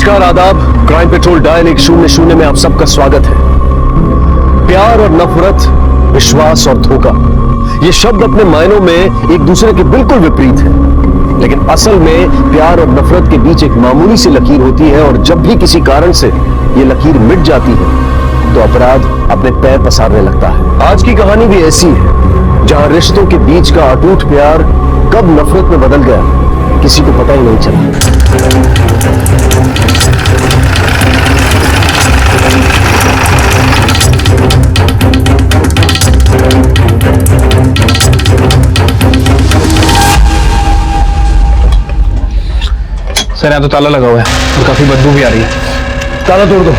नमस्कार, आदाब। Crime petrol dial 100 में आप सबका स्वागत है। प्यार और नफरत, विश्वास और धोखा, ये शब्द अपने मायनों में एक दूसरे के बिल्कुल विपरीत है, लेकिन असल में प्यार और नफरत के बीच एक मामूली सी लकीर होती है, और जब भी किसी कारण से ये लकीर मिट जाती है तो अपराध अपने पैर पसारने लगता है। आज की कहानी भी ऐसी है, जहां रिश्तों के बीच का अटूट प्यार कब नफरत में बदल गया किसी को पता ही नहीं चला। सर यहाँ तो ताला लगा हुआ है और काफी बदबू भी आ रही है। ताला तोड़ दो।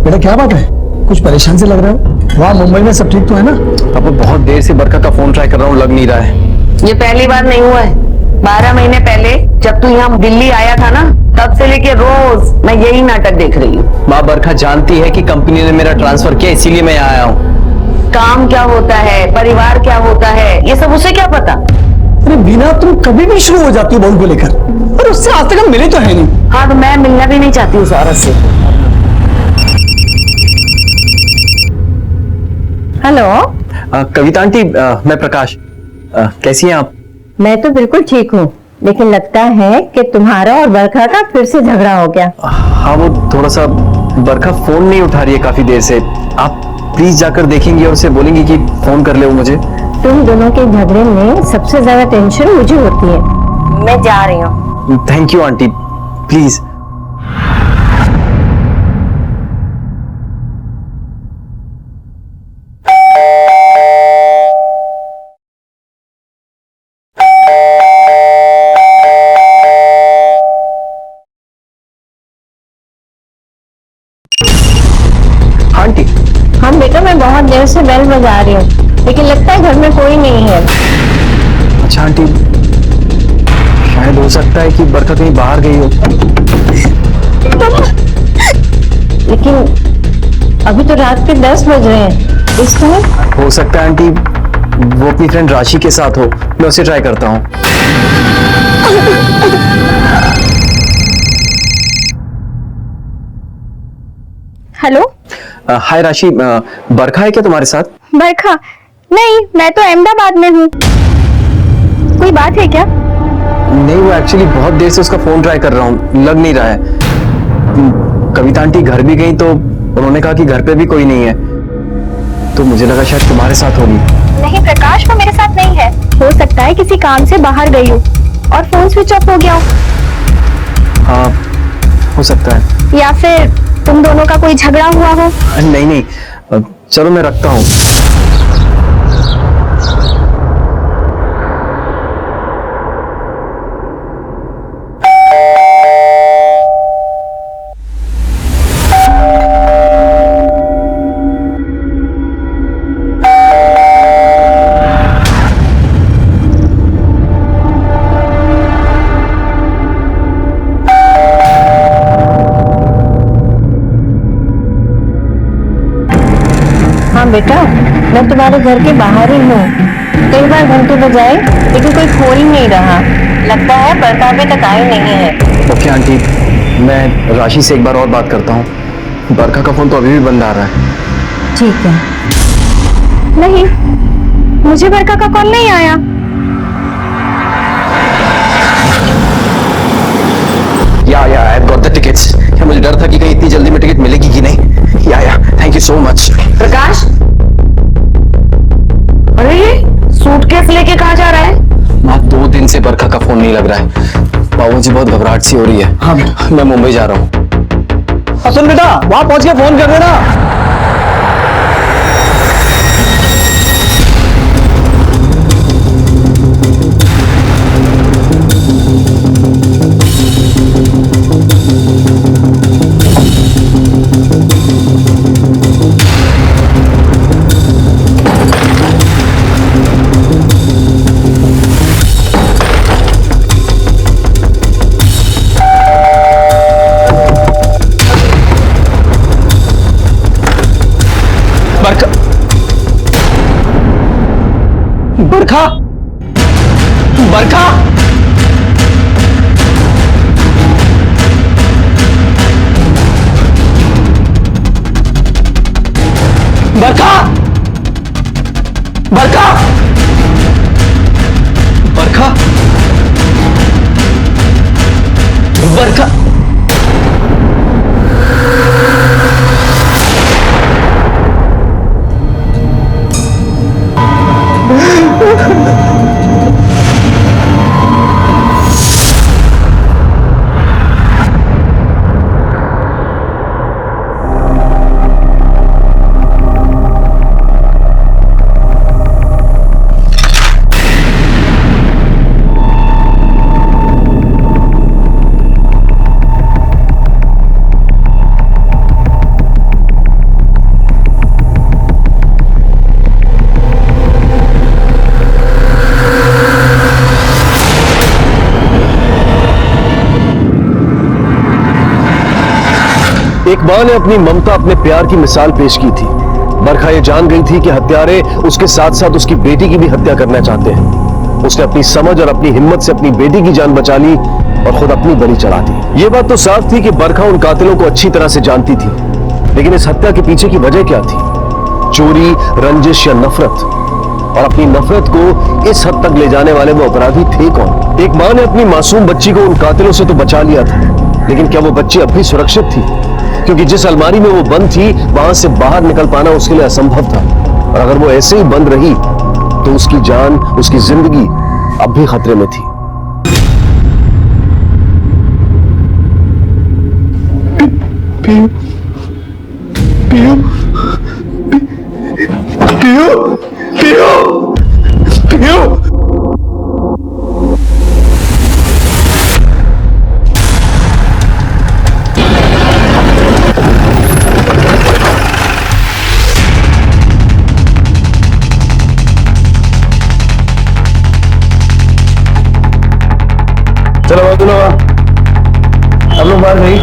बेटा क्या बात है, कुछ परेशान से लग रहा हो? वहाँ मुंबई में सब ठीक तो है ना? अब बहुत देर से बरखा का फोन ट्राई कर रहा हूँ, लग नहीं रहा है। ये पहली बार नहीं हुआ है। 12 महीने पहले जब तू यहाँ दिल्ली आया था ना, तब से लेके रोज मैं यही नाटक देख रही हूँ। माँ, बरखा जानती है कि कंपनी ने मेरा ट्रांसफर किया, इसीलिए मैं यहाँ आया हूँ। काम क्या होता है, परिवार क्या होता है, ये सब उसे क्या पता। अरे बीना, तुम कभी भी शुरू हो जाती हो बहू को लेकर, और उससे आज तक हम मिले तो है नहीं। हाँ, तो मैं मिलना भी नहीं चाहती उस औरत से। हेलो। कविता आंटी, मैं प्रकाश। कैसी हैं आप? मैं तो बिल्कुल ठीक हूँ, लेकिन लगता है कि तुम्हारा और बरखा का फिर से झगड़ा हो गया। हाँ, वो थोड़ा सा, बरखा फोन नहीं उठा रही है काफी देर से। आप प्लीज जाकर देखेंगी और उसे बोलेंगी कि फोन कर ले वो मुझे। तुम दोनों के झगड़े में सबसे ज्यादा टेंशन मुझे होती है। मैं जा रही हूँ। Thank you aunty, please. Aunty. हाँ बेटा, मैं बहुत देर से बेल बजा रही हूँ, लेकिन लगता है घर में कोई नहीं है। अच्छा आंटी, शायद हो सकता है कि बरखा कहीं बाहर गई हो। लेकिन अभी तो रात के 10 बज रहे हैं, इस समय। हो सकता है आंटी वो अपनी फ्रेंड राशि के साथ हो, मैं उसे ट्राई करता हूँ। हेलो। हाय राशि, बरखा है क्या तुम्हारे साथ? बरखा? नहीं, मैं तो अहमदाबाद में हूँ। कोई बात है क्या? नहीं, वो एक्चुअली बहुत देर से उसका फोन ट्राई कर रहा हूँ, लग नहीं रहा है। कविता आंटी घर भी गई तो उन्होंने कहा कि घर पे भी कोई नहीं है, तो मुझे लगा शायद तुम्हारे साथ होगी। नहीं प्रकाश, वो मेरे साथ नहीं है। हो सकता है किसी काम से बाहर गई हो और फोन स्विच ऑफ हो गया हो। हाँ, हो सकता है। या फिर तुम दोनों का कोई झगड़ा हुआ हो। नहीं नहीं, चलो मैं रखता हूँ। हाँ बेटा, मैं तुम्हारे घर के बाहर ही हूँ। कई बार घंटे बजाए, लेकिन कोई खोल ही नहीं रहा। लगता है बरखा अभी तक आई नहीं है। ओके आंटी, मैं राशि से एक बार और बात करता हूँ। बरखा का फोन तो अभी भी बंद आ रहा है। ठीक है। नहीं, मुझे बरखा का कॉल नहीं आया। या आई गॉट द टिकट्स। मुझे डर था कि कहीं इतनी जल्दी में टिकट मिलेगी कि नहीं। या थैंक यू सो मच। प्रकाश, अरे सूटकेस लेके कहाँ जा रहा है? माँ, 2 दिन से बरखा का फोन नहीं लग रहा है। बाबूजी, बहुत घबराहट सी हो रही है। हाँ मैं मुंबई जा रहा हूँ। सुन बेटा, वहां पहुंच के फोन कर देना। बरखा, बरखा, बरखा। एक मां ने अपनी ममता, अपने प्यार की मिसाल पेश की थी। बरखा ये जान गई थी कि हत्यारे उसके साथ साथ उसकी बेटी की भी हत्या करना चाहते हैं। उसने अपनी समझ और अपनी हिम्मत से अपनी बेटी की जान बचा ली और खुद अपनी बलि चढ़ा दी। ये बात तो साफ थी कि बरखा उन कातिलों को अच्छी तरह से जानती थी, लेकिन इस हत्या के पीछे की वजह क्या थी? चोरी, रंजिश या नफरत? और अपनी नफरत को इस हद तक ले जाने वाले वो अपराधी थे कौन? एक मां ने अपनी मासूम बच्ची को उन कातिलों से तो बचा लिया था, लेकिन क्या वो बच्ची अब भी सुरक्षित थी? क्योंकि जिस अलमारी में वो बंद थी, वहां से बाहर निकल पाना उसके लिए असंभव था। और अगर वो ऐसे ही बंद रही तो उसकी जान, उसकी जिंदगी अब भी खतरे में थी। पियू, पियू, पियू, पियू, पियू। चलो अब लोग बाहर नहीं।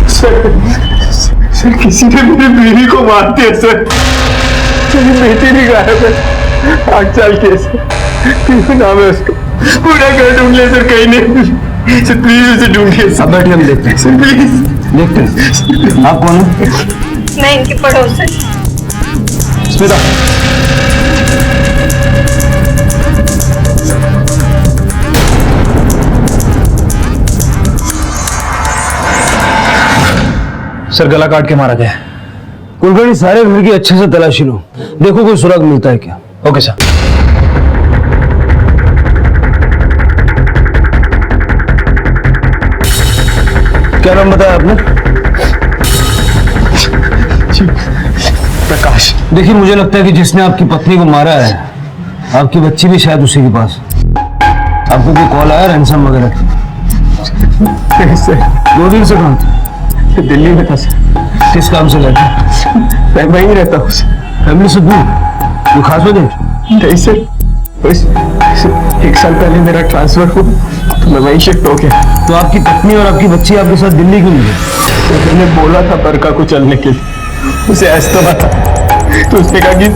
सर किसी ने मेरी बीवी को मार दिया सर। मेरी बेटी भी गायब है 8 साल की है सर। नाम है उसका। पूरा घर ढूंढ लिया सर, कहीं नहीं। सर प्लीज उसे ढूंढिए। अब बैठिए, हम देखते हैं। सर प्लीज देखते हैं आप कौन है? मैं इनकी पड़ोस है। स्मिता, सर गला काट के मारा गया है। कुलकर्णी, सारे घर की अच्छे से तलाशी लो, देखो कोई सुराग मिलता है क्या। Okay sir. क्या नाम बताया आपने? प्रकाश। देखिए, मुझे लगता है कि जिसने आपकी पत्नी को मारा है, आपकी बच्ची भी शायद उसी के पास। आपको कोई कॉल आया रैंसम वगैरह की? सर 2 दिन से कहाँ थे? दिल्ली में था सर। किस काम से गए थे? मैं वहीं रहता हूँ सर। फैमिली से दूर? कोई खास वजह? नहीं सर, बस 1 साल पहले मेरा ट्रांसफर हुआ तो मैं वहीं शिफ्ट हो गया। तो आपकी पत्नी और आपकी बच्ची आपके साथ दिल्ली क्यों नहीं गई? तो मैंने बोला था बरका को चलने के लिए, उसे अस्थमा था, तो उसने कहा कि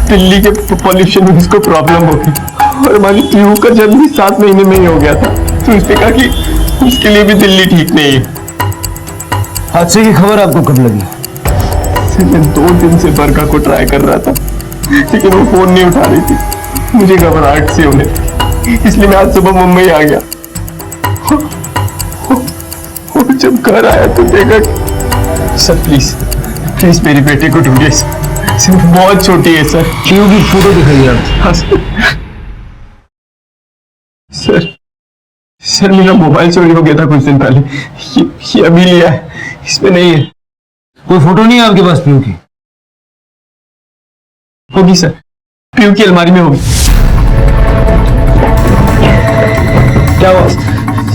दिल्ली के पॉल्यूशन में उसको प्रॉब्लम होगी। और हमारी पीहू का जन्म भी 7 महीने में ही हो गया था, तो उसने कहा कि उसके लिए भी दिल्ली ठीक नहीं है। हादसे की खबर आपको कब लगी? मैं 2 दिन से बरका को ट्राई कर रहा था, लेकिन वो फोन नहीं उठा रही थी। मुझे घबराहट सी होने लगी, इसलिए मैं आज सुबह मुंबई आ गया। और जब घर आया तो देखा कि सर प्लीज प्लीज मेरी बेटी को ढूंढिए सर, बहुत छोटी है सर। पीयू की फोटो दिखाइए आप। हाँ सर, सर मेरा मोबाइल चोरी हो गया था कुछ दिन पहले, ये अभी लिया है, इसमें नहीं है। कोई फोटो नहीं है आपके पास पीयू की? होगी सर, पीयू की अलमारी में होगी। क्या हुआ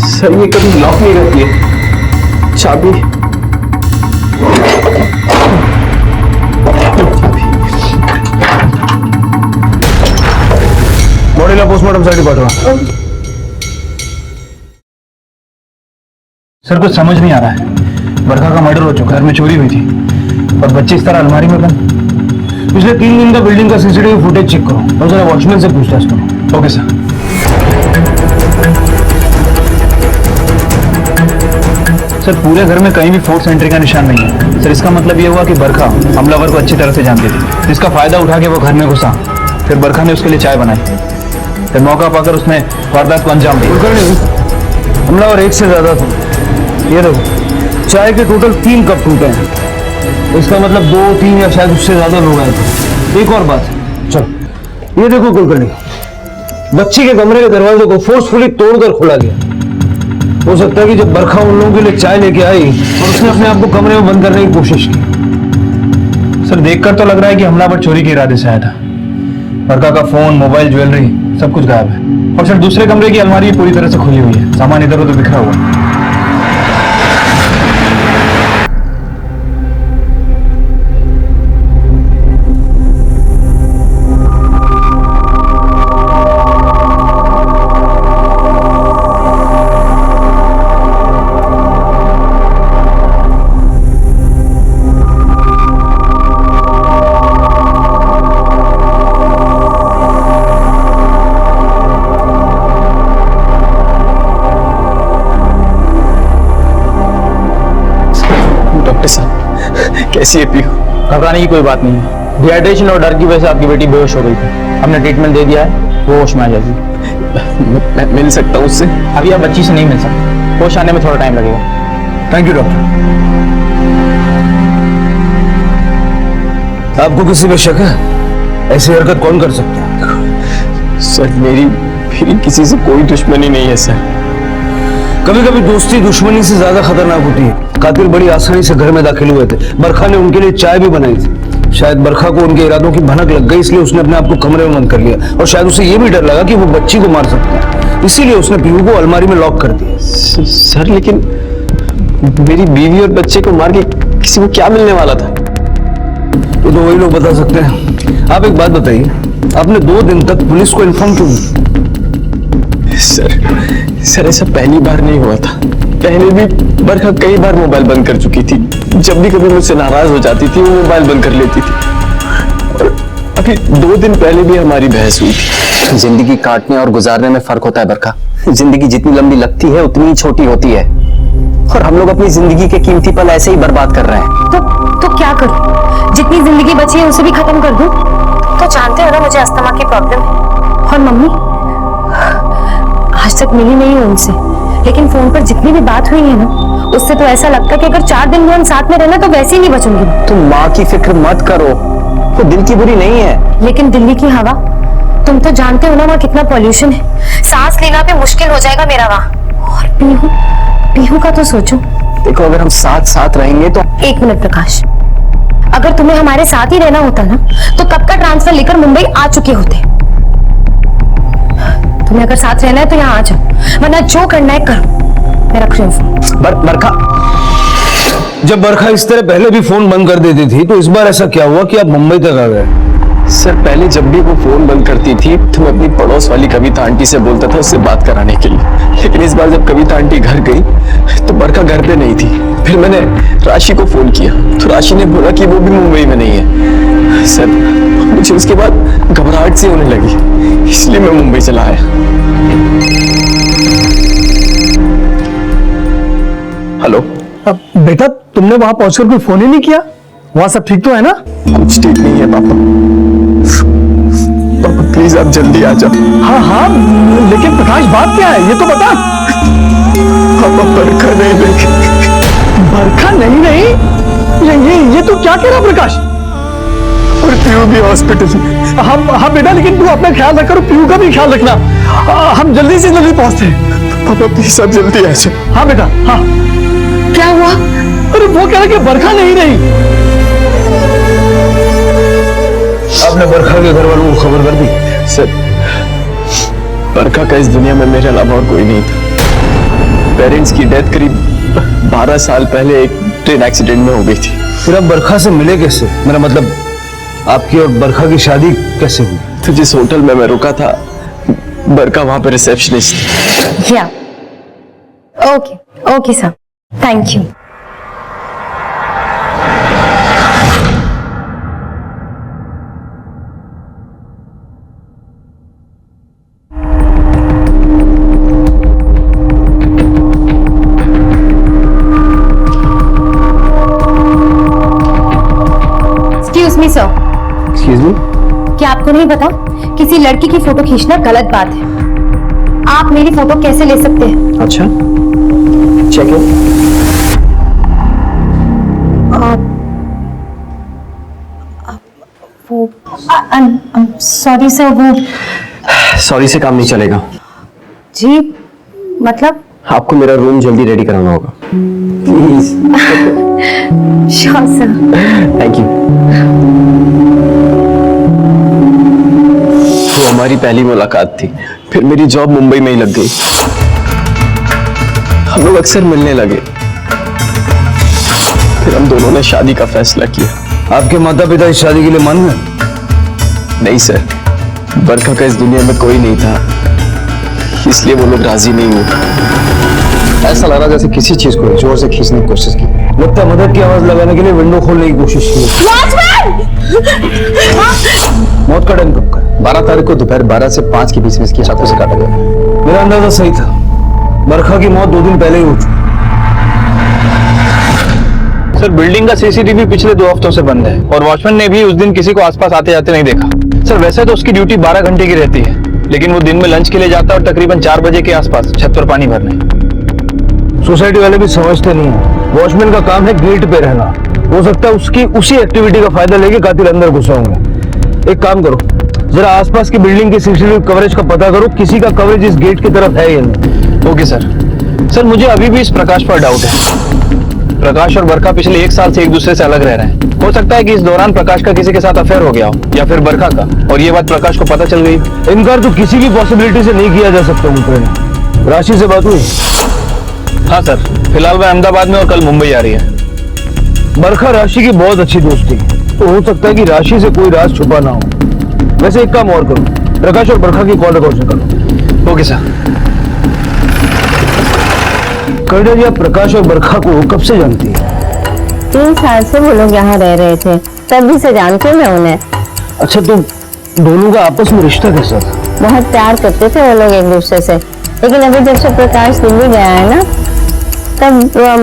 सर? ये कभी लॉक नहीं रहती है, चाबी। बॉडीला पोस्टमार्टम साठी पाठवा। सर कुछ समझ नहीं आ रहा है। बरखा का मर्डर हो चुका है, घर में चोरी हुई थी और बच्चे इस तरह अलमारी में बंद। पिछले 3 दिन का बिल्डिंग का सीसीटीवी फुटेज चेक करो और जरा वॉचमैन से पूछताछ करो। Okay sir. सर पूरे घर में कहीं भी फोर्स एंट्री का निशान नहीं है सर। इसका मतलब ये हुआ कि बरखा हमलावर को अच्छी तरह से जानती थी। इसका फायदा उठा के वो घर में घुसा। फिर बरखा ने उसके लिए चाय बनाई। फिर मौका पाकर उसने वारदात को अंजाम दिया। हमलावर एक से ज्यादा था। ये देखो चाय के टोटल 3 कप टूटे हैं। इसका मतलब 2, 3 या शायद उससे ज्यादा लोग आए थे। एक और बात, चल ये देखो कुलकर्णी, बच्ची के कमरे के दरवाजे को फोर्सफुली तोड़कर खोला गया। हो सकता है कि जब बरखा उन लोगों के लिए चाय लेके आई और उसने अपने आप को कमरे में बंद करने की कोशिश की। सर देखकर तो लग रहा है कि हमलावर चोरी के इरादे से आया था। बरखा का फोन, मोबाइल, ज्वेलरी सब कुछ गायब है। और सर दूसरे कमरे की अलमारी पूरी तरह से खुली हुई है। सामान इधर उधर बिखरा हुआ है। कैसी है पीहू? घबराने की कोई बात नहीं है। डिहाइड्रेशन और डर की वजह से आपकी बेटी बेहोश हो गई थी। हमने ट्रीटमेंट दे दिया है, वो होश में आ जाएगी। मैं मिल सकता हूँ उससे? अभी आप बच्ची से नहीं मिल सकते। होश आने में थोड़ा टाइम लगेगा। Thank you doctor. आपको किसी पे शक है? ऐसी हरकत कौन कर सकता है? सर मेरी किसी से कोई दुश्मनी नहीं है सर। कभी कभी दोस्ती दुश्मनी से ज्यादा खतरनाक होती है। कातिल बड़ी आसानी से घर में दाखिल हुए थे। बरखा ने उनके लिए चाय भी बनाई थी। शायद बरखा को उनके इरादों की भनक लग गई, इसलिए उसने अपने आप को कमरे में बंद कर लिया। और शायद उसे ये भी डर लगा कि वो बच्ची को मार सकता है, इसीलिए उसने पीहू को अलमारी में लॉक कर दिया। सर लेकिन मेरी बीवी और बच्चे को मार के किसी को क्या मिलने वाला था? ये तो वही लोग बता सकते हैं। आप एक बात बताइए, आपने 2 दिन तक पुलिस को इन्फॉर्म क्यों नहीं? सर ऐसा पहली बार नहीं हुआ था। पहले भी बरखा कई बार मोबाइल बंद कर चुकी थी। जब भी कभी मुझसे नाराज हो जाती थी वो मोबाइल बंद कर लेती थी। और अभी 2 दिन पहले भी हमारी बहस हुई थी। जिंदगी काटने और गुजारने में फर्क होता है बरखा। जिंदगी जितनी लंबी लगती है उतनी ही छोटी होती है। और हम लोग अपनी जिंदगी के कीमती पल ऐसे ही बर्बाद कर रहे हैं। तो क्या करूं? जितनी जिंदगी बची है उसे भी खत्म कर दूं? तो जानते हो ना मुझे अस्थमा की प्रॉब्लम है। और मम्मी आज तक मिली नहीं हूं उनसे, लेकिन फोन पर जितनी भी बात हुई है ना, उससे तो ऐसा लगता है कि अगर 4 दिन भी हम साथ में रहना तो वैसे ही नहीं बचूंगी। तुम माँ की फिक्र मत करो, वो दिल की बुरी नहीं है। लेकिन दिल्ली की हवा, तुम तो जानते हो ना वहाँ कितना पॉल्यूशन है। सांस लेना भी मुश्किल हो जाएगा मेरा वहाँ। और पीहू का तो सोचो। देखो अगर हम साथ साथ रहेंगे तो। 1 मिनट प्रकाश, अगर तुम्हें हमारे साथ ही रहना होता ना तो कब का ट्रांसफर लेकर मुंबई आ चुके होते। तुम्हें अगर साथ रहना है तो यहाँ आ जाओ, वरना जो करना है करो। मैं रख रही हूँ। बरखा, जब बरखा इस तरह पहले भी फोन बंद कर देती थी तो इस बार ऐसा क्या हुआ कि आप मुंबई तक आ गए? सर पहले जब भी वो फोन बंद करती थी तो मैं अपनी पड़ोस वाली कविता आंटी से बोलता था उससे बात कराने के लिए। लेकिन इस बार जब कविता आंटी घर गई तो बरखा घर पे नहीं थी। फिर मैंने राशि को फोन किया तो राशि ने बोला कि वो भी मुंबई में नहीं है। सर मुझे उसके बाद घबराहट सी होने लगी, इसलिए मैं मुंबई चला आया। हेलो। अब बेटा तुमने वहां पहुंचकर कोई फोन ही नहीं किया? वहां सब ठीक तो है ना? कुछ ठीक नहीं है पापा। पापा प्लीज आप जल्दी आ जाओ। हाँ हाँ, लेकिन प्रकाश बात क्या है ये तो बता। पापा बरखा नहीं देखे। बरखा नहीं, ये तू क्या कह रहा प्रकाश? और पीयू भी हॉस्पिटल। हाँ बेटा, लेकिन तू अपना ख्याल रख और पीयू का भी ख्याल रखना। हम जल्दी से जल्दी पहुंचते हैं। पापा प्लीज आप जल्दी आ जाओ। हाँ बेटा हाँ। क्या हुआ? अरे वो कह रहा कि बरखा नहीं रही। आपने बरखा के घर वालों को खबर कर दी? सर बरखा का इस दुनिया में मेरे अलावा और कोई नहीं था। पेरेंट्स की डेथ करीब 12 साल पहले एक ट्रेन एक्सीडेंट में हो गई थी। फिर आप बरखा से मिले कैसे? मेरा मतलब आपकी और बरखा की शादी कैसे हुई? तो जिस होटल में मैं रुका था बरखा वहां पर रिसेप्शनिस्ट थी। या okay sir, thank you. Excuse me sir, excuse me. क्या आपको नहीं पता किसी लड़की की फोटो खींचना गलत बात है? आप मेरी फोटो कैसे ले सकते हैं? अच्छा, चेक सॉरी सर, वो सॉरी से काम नहीं चलेगा। जी मतलब? आपको मेरा रूम जल्दी रेडी कराना होगा, please. Sure sir. Thank you. वो हमारी पहली मुलाकात थी, फिर मेरी जॉब मुंबई में ही लग गई। हम लोग अक्सर मिलने लगे, फिर हम दोनों ने शादी का फैसला किया। आपके माता पिता इस शादी के लिए मान गए? नहीं सर, बरखा का इस दुनिया में कोई नहीं था, इसलिए वो लोग राजी नहीं हुए। ऐसा लग रहा जैसे किसी चीज को जोर से खींचने की कोशिश की। लगता है मदद की आवाज लगाने के लिए विंडो खोलने की कोशिश की। मौत का टाइम कब का? 12 तारीख को दोपहर 12 से 5 के बीच में इसकी चाकू से काटा गया। मेरा अंदाजा सही था, बरखा की मौत 2 दिन पहले ही हो चुकी। सर बिल्डिंग का सीसीटीवी पिछले 2 हफ्तों से बंद है और वॉचमैन ने भी उस दिन किसी को आसपास आते जाते नहीं देखा। सर वैसे तो उसकी ड्यूटी 12 घंटे की रहती है, लेकिन वो दिन में लंच के लिए जाता है और तकरीबन 4 बजे के आसपास छत पर पानी भरने। सोसाइटी वाले भी समझते नहीं है, वॉचमैन का काम है गेट पे रहना। हो सकता है उसकी उसी एक्टिविटी का फायदा लेके कातिल अंदर घुसा होंगे। एक काम करो, जरा आसपास की बिल्डिंग के सीसीटीवी कवरेज का पता करो, किसी का कवरेज इस गेट की तरफ है या नहीं। Okay sir. सर मुझे अभी भी इस प्रकाश पर डाउट है। प्रकाश और बरखा पिछले 1 साल से एक दूसरे से अलग रह रहे हैं। हो सकता है कि इस दौरान प्रकाश का किसी के साथ अफेयर हो गया हो, या फिर बरखा का, और ये बात प्रकाश को पता चल गई। इनकार तो किसी भी पॉसिबिलिटी से नहीं किया जा सकता। मुझे राशि से बात हुई? हाँ सर, फिलहाल वह अहमदाबाद में और कल मुंबई आ रही है। बरखा राशि की बहुत अच्छी दोस्ती है, तो हो सकता है कि राशि से कोई राज छुपा ना हो। वैसे एक काम और करो, प्रकाश और बरखा की कॉल रिकॉर्ड करो। Okay sir. कविता जी, आप प्रकाश और बरखा को कब से जानती है? 3 साल से वो लोग यहाँ रह रहे थे, तभी से जानती हूँ मैं उन्हें। अच्छा, तो दोनों का आपस में रिश्ता कैसा था? बहुत प्यार करते थे वो लोग एक दूसरे से, लेकिन अभी जब से प्रकाश दिल्ली गया है ना, तब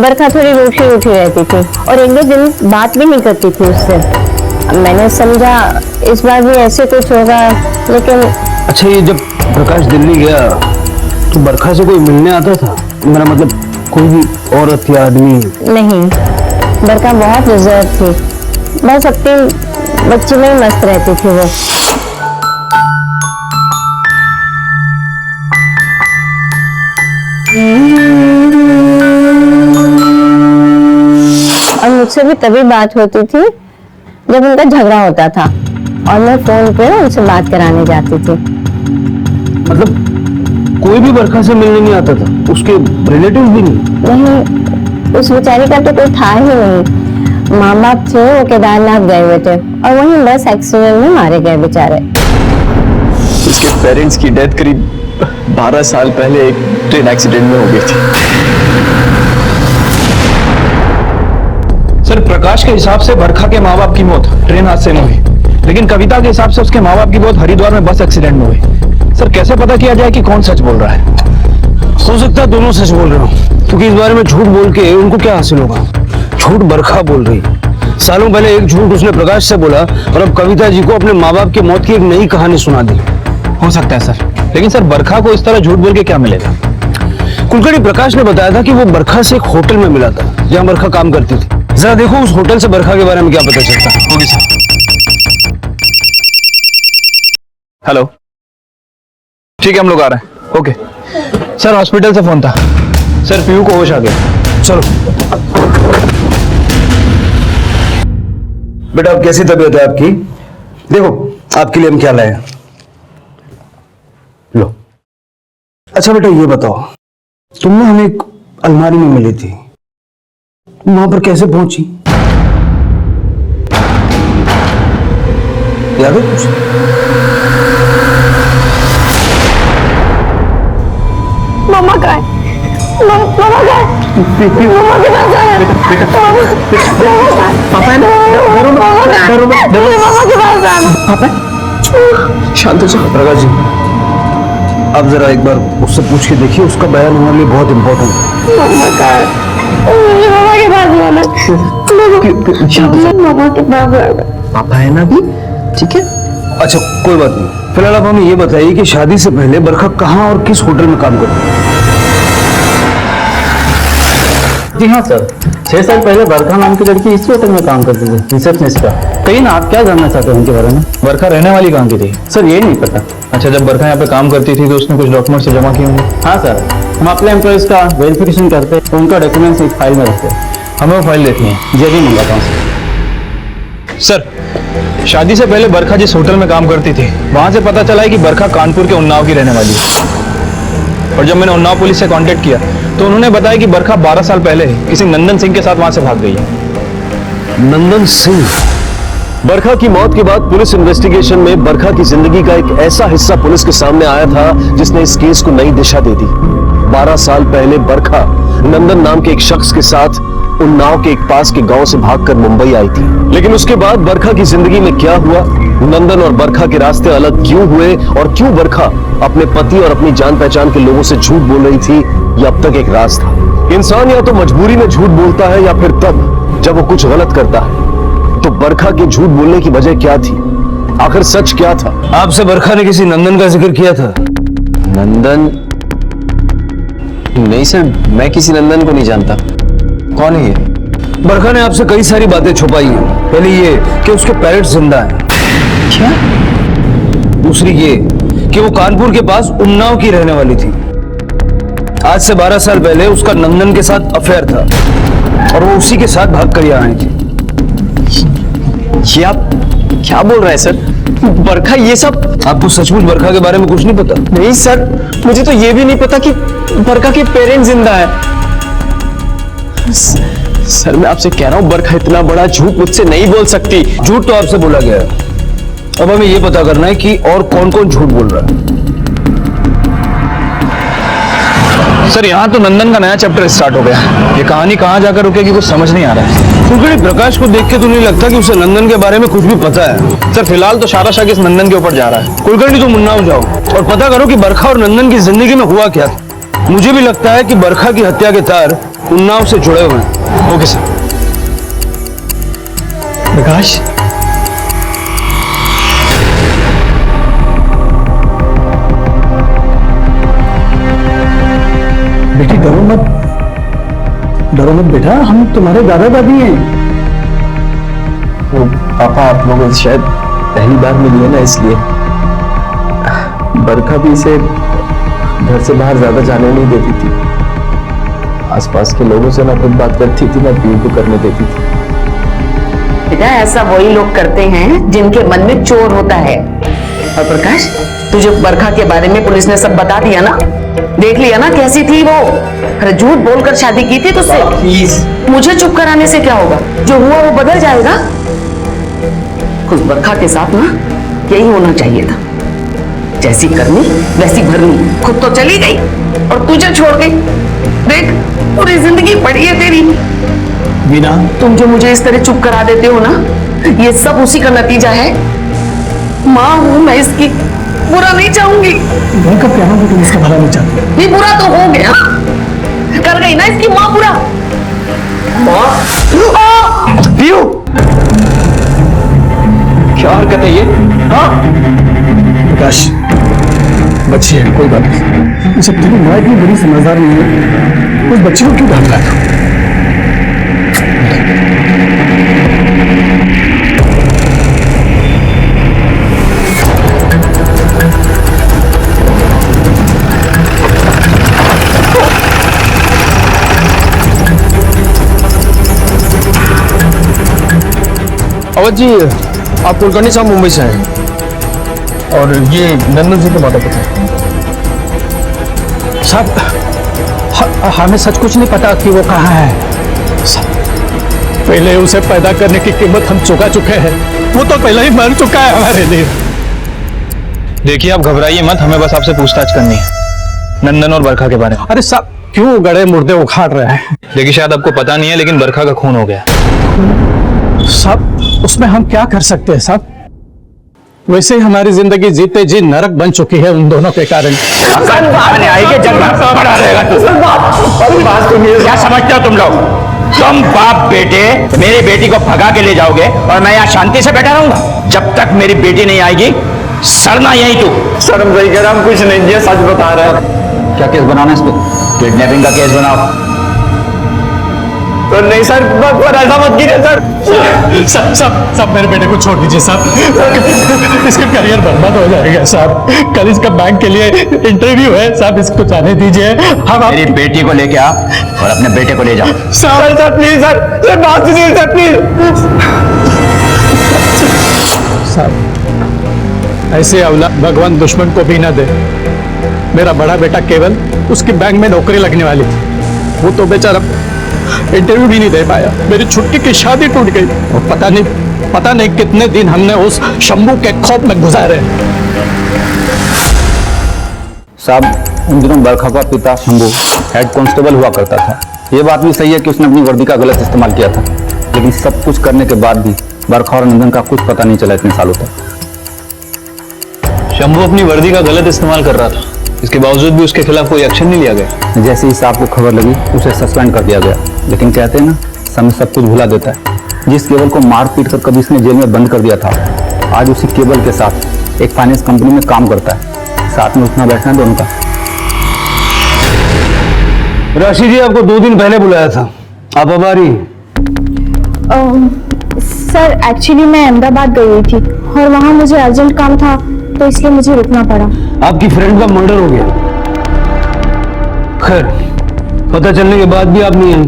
बरखा थोड़ी रूठी उठी रहती थी और 1-2 दिन बात भी नहीं करती थी उससे। मैंने समझा इस बार भी ऐसे कुछ होगा, लेकिन अच्छा, ये जब प्रकाश दिल्ली गया तो बरखा से कोई मिलने आता था? मेरा मतलब कोई भी औरत या आदमी? नहीं, बरखा बहुत रिजर्व थी, बस अपनी बच्ची में ही मस्त रहती थी वो। और मुझसे भी तभी बात होती थी जब उनका झगड़ा होता था और मैं फोन पे उनसे बात कराने जाती थी। मतलब कोई भी बरखा से मिलने नहीं आता था? उसके रिलेटिव भी नहीं? नहीं, उस बेचारी का तो कोई था ही नहीं। माँ बाप थे, वो केदारनाथ गए हुए थे और वहीं बस एक्सीडेंट में मारे गए बेचारे। उसके पेरेंट्स की डेथ करीब 12 साल पहले एक ट्रेन एक्सीडेंट में हो गई थी। सर प्रकाश के हिसाब से बरखा के माँ बाप की मौत ट्रेन हादसे में हुई, लेकिन कविता के हिसाब से उसके माँ बाप की मौत हरिद्वार में बस एक्सीडेंट में हुई। सर कैसे पता किया जाए कि कौन सच बोल रहा है? हो सकता है दोनों सच बोल रहे हो, क्योंकि इस बारे में झूठ बोल के उनको क्या हासिल होगा? झूठ बरखा बोल रही। सालों पहले एक झूठ उसने प्रकाश से बोला और अब कविता जी को अपने माँ बाप की मौत की एक नई कहानी सुना दी। हो सकता है सर, लेकिन सर बरखा को इस तरह झूठ बोल के क्या मिलेगा? कुलकर्णी, प्रकाश ने बताया था कि वो बरखा से एक होटल में मिला था जहाँ बरखा काम करती थी। जरा देखो उस होटल से बरखा के बारे में क्या पता चलता है। Okay sir. हेलो, ठीक है हम लोग आ रहे हैं। ओके सर, हॉस्पिटल से फोन था सर, पीयू को होश आ गया। चलो बेटा, अब कैसी तबीयत है आपकी? देखो आपके लिए हम क्या लाए हैं, लो। अच्छा बेटा, ये बताओ, तुमने हमें एक अलमारी में मिली थी, वहां पर कैसे पहुंची? याद है कुछ? मामा का है, मामा का है, मामा के पास जाना है। पापा है ना, मामा के पास जाना। पापा शांत हो जाओ। प्रकाश जी, आप जरा एक बार उससे पूछ के देखिए, उसका बयान हमारे लिए बहुत इंपॉर्टेंट है। मामा का है, मामा के पास जाना, मामा के पास जाना। पापा है ना अभी, ठीक है। अच्छा कोई बात नहीं, फिलहाल आप हमें ये बताइए कि शादी से पहले बरखा कहाँ और किस होटल में काम करती है? जी हाँ सर, 6 साल पहले बरखा नाम की लड़की इसी होटल में काम करती थी, रिसेप्शनिस्ट का। कहीं ना, आप क्या जानना चाहते हो उनके बारे में? बरखा रहने वाली कहाँ की थी? सर ये नहीं पता। अच्छा, जब बरखा यहाँ पे काम करती थी तो उसने कुछ डॉक्यूमेंट्स जमा किए होंगे? हाँ सर, हम अपने एम्प्लॉयज का वेरिफिकेशन करते हैं, तो उनका डॉक्यूमेंट्स एक फाइल में रखते हैं। हमें वो फाइल देखनी है। जी भी मंगाता हूँ सर, शादी से पहले बरखा जिस होटल में काम करती थी वहां से पता चला है कि बरखा कानपुर के उन्नाव की रहने वाली है। और जब मैंने उन्नाव पुलिस से कांटेक्ट किया तो उन्होंने बताया कि बरखा 12 साल पहले किसी नंदन सिंह के साथ वहां से भाग गई है। नंदन सिंह। बरखा की मौत के बाद पुलिस इन्वेस्टिगेशन में बरखा की जिंदगी का एक ऐसा हिस्सा पुलिस के सामने आया था जिसने इस केस को नई दिशा दे दी। 12 साल पहले बरखा नंदन नाम के एक शख्स के साथ उन्नाव के एक पास के गांव से भागकर मुंबई आई थी। लेकिन उसके बाद बरखा की जिंदगी में क्या हुआ, नंदन और बरखा के रास्ते अलग क्यों हुए और क्यों बरखा अपने पति और अपनी जान पहचान के लोगों से झूठ बोल रही थी, ये अब तक एक राज था। इंसान या तो मजबूरी में झूठ बोलता है या फिर तब जब वो कुछ गलत करता है। तो बरखा के झूठ बोलने की वजह क्या थी, आखिर सच क्या था? आपसे बरखा ने किसी नंदन का जिक्र किया था? नंदन? नहीं सर, मैं किसी नंदन को नहीं जानता। कौन है ये? बरखा ने आपसे कई सारी बातें छुपाई हैं। पहली ये कि उसके पेरेंट्स जिंदा हैं। क्या? दूसरी ये कि वो कानपुर के पास उन्नाव की रहने वाली थी। आज से 12 साल पहले उसका नंदन के साथ अफेयर था और वो उसी के साथ भागकर यहाँ आई थी। ये आप क्या बोल रहे हैं सर? बरखा ये सब? आपको सचमुच बरखा के बारे में कुछ नहीं पता? नहीं सर, मुझे तो ये भी नहीं पता कि बरखा के पेरेंट्स जिंदा है। सर मैं आपसे कह रहा हूँ, बरखा इतना बड़ा झूठ मुझसे नहीं बोल सकती। झूठ तो आपसे बोला गया है, अब हमें ये पता करना है कि और कौन कौन झूठ बोल रहा है। सर, यहाँ तो नंदन का नया चैप्टर स्टार्ट हो गया। ये कहानी कहाँ जाकर रुकेगी कुछ समझ नहीं आ रहा है। कुलकर्णी, प्रकाश को देख के तो नहीं लगता कि उसे नंदन के बारे में कुछ भी पता है। सर, फिलहाल तो सारा शक इस नंदन के ऊपर जा रहा है। कुलकर्णी, तुम उन्नाव जाओ और पता करो कि बरखा और नंदन की जिंदगी में हुआ क्या था। मुझे भी लगता है कि बरखा की हत्या के तार उन्नाव से जुड़े हुए हैं। Okay sir. प्रकाश, बेटी डरो मत, डरो मत बेटा, हम तुम्हारे दादा दादी हैं। वो पापा आप लोग शायद पहली बार मिली है ना, इसलिए बरखा भी इसे घर से बाहर ज्यादा जाने नहीं देती थी। आसपास के लोगों से ना खुद बात करती थी ना पीयू को करने देती थी। बेटा ऐसा वही लोग करते हैं जिनके मन में चोर होता है। और प्रकाश, तुझे बरखा के बारे में पुलिस ने सब बता दिया ना? देख लिया ना कैसी थी वो? अरे झूठ बोलकर शादी की थी तुझसे। प्लीज, मुझे चुप कराने से क्या होगा? जो हुआ वो बदल जाएगा। खुद बरखा के साथ ना यही होना चाहिए था। जैसी करनी वैसी भरनी। खुद तो चली गई और तुझे छोड़ गई। देख, पूरी जिंदगी पड़ी है तेरी। वीना, तुम जो मुझे इस तरह चुप करा देते हो ना, ये सब उसी का नतीजा है। माँ हूं मैं इसकी, बुरा नहीं चाहूंगी। घर का प्यारा भी तुम इसका भला नहीं चाहते। ये बुरा तो हो गया, कर गई ना इसकी माँ बुरा। पीयू, क्या हरकत है ये? हाँ प्रकाश, बच्ची है, कोई बात नहीं। जब तेरी माँ इतनी बड़ी समझदार नहीं है, उस बच्ची को क्यों डांट रहा था? अवध जी, आप कुलकर्णी साहब मुंबई से आए और ये नंदन सिंह के माता पिता हैं। साहब, हमें सच कुछ नहीं पता कि वो कहाँ है। पहले उसे पैदा करने की कीमत हम चुका चुके हैं। वो तो पहले ही मर चुका है हमारे लिए। देखिए, आप घबराइए मत, हमें बस आपसे पूछताछ करनी है नंदन और बरखा के बारे में। अरे साहब, क्यों गड़े मुर्दे उखाड़ रहे हैं? देखिए, शायद आपको पता नहीं है लेकिन बरखा का खून हो गया। साहब, उसमें हम क्या कर सकते हैं साहब? वैसे ही हमारी जिंदगी जीते जी नरक बन चुकी है उन दोनों के कारण। क्या समझते हो तुम लोग? तुम बाप बेटे मेरी बेटी को भगा के ले जाओगे और मैं यहाँ शांति से बैठा रहूंगा? जब तक मेरी बेटी नहीं आएगी सड़ना यही तू। सर हम सही कह रहे हैं, हम कुछ नहीं, ये सच बता रहे हैं। क्या केस बनाना है इस पे? किडनैपिंग का केस बनाओ। तो नहीं सर, पर ऐसा मत कीजिए सर। सब मेरे बेटे को छोड़ दीजिए साहब, इसका करियर बर्बाद हो जाएगा साहब। कल इसका बैंक के लिए इंटरव्यू है साहब, इसको जाने दीजिए। हम मेरी बेटी को लेके आ और अपने बेटे को ले जाओ। सर प्लीज सर बात सुनिए सर प्लीज। साहब ऐसे औलाद भगवान दुश्मन को भी ना दे। मेरा बड़ा बेटा केवल उसकी बैंक में नौकरी लगने वाली थी, वो तो बेचारा इंटरव्यू भी नहीं दे पाया। मेरी छुट्टी की शादी टूट गई और पता नहीं कितने दिन हमने उस शंभू के खौफ में गुजारे। साहब उन दिनों बरखा का पिता शंभू हेड कांस्टेबल हुआ करता था। ये बात भी सही है कि उसने अपनी वर्दी का गलत इस्तेमाल किया था, लेकिन सब कुछ करने के बाद भी बरखा और नंदन का कुछ पता नहीं चला इतने सालों तक। शंभू अपनी वर्दी का गलत इस्तेमाल कर रहा था, इसके बावजूद भी उसके खिलाफ कोई एक्शन नहीं लिया गया। जैसे ही साहब को खबर लगी उसे सस्पेंड कर दिया गया, लेकिन कहते हैं ना समय सब कुछ भुला देता है। जिस केवल को मार पीट कर कभी इसने जेल में बंद कर दिया था, आज उसी केवल के साथ एक फाइनेंस कंपनी में काम करता है। साथ में उठना बैठना दोनों का। राशि जी आपको 2 दिन पहले बुलाया था, आप अब आ रही? सर एक्चुअली मैं अहमदाबाद गई हुई थी और वहाँ मुझे अर्जेंट काम था, तो इसलिए मुझे रुकना पड़ा। आपकी फ्रेंड का मर्डर हो गया। खैर पता चलने के बाद भी आप नहीं आई।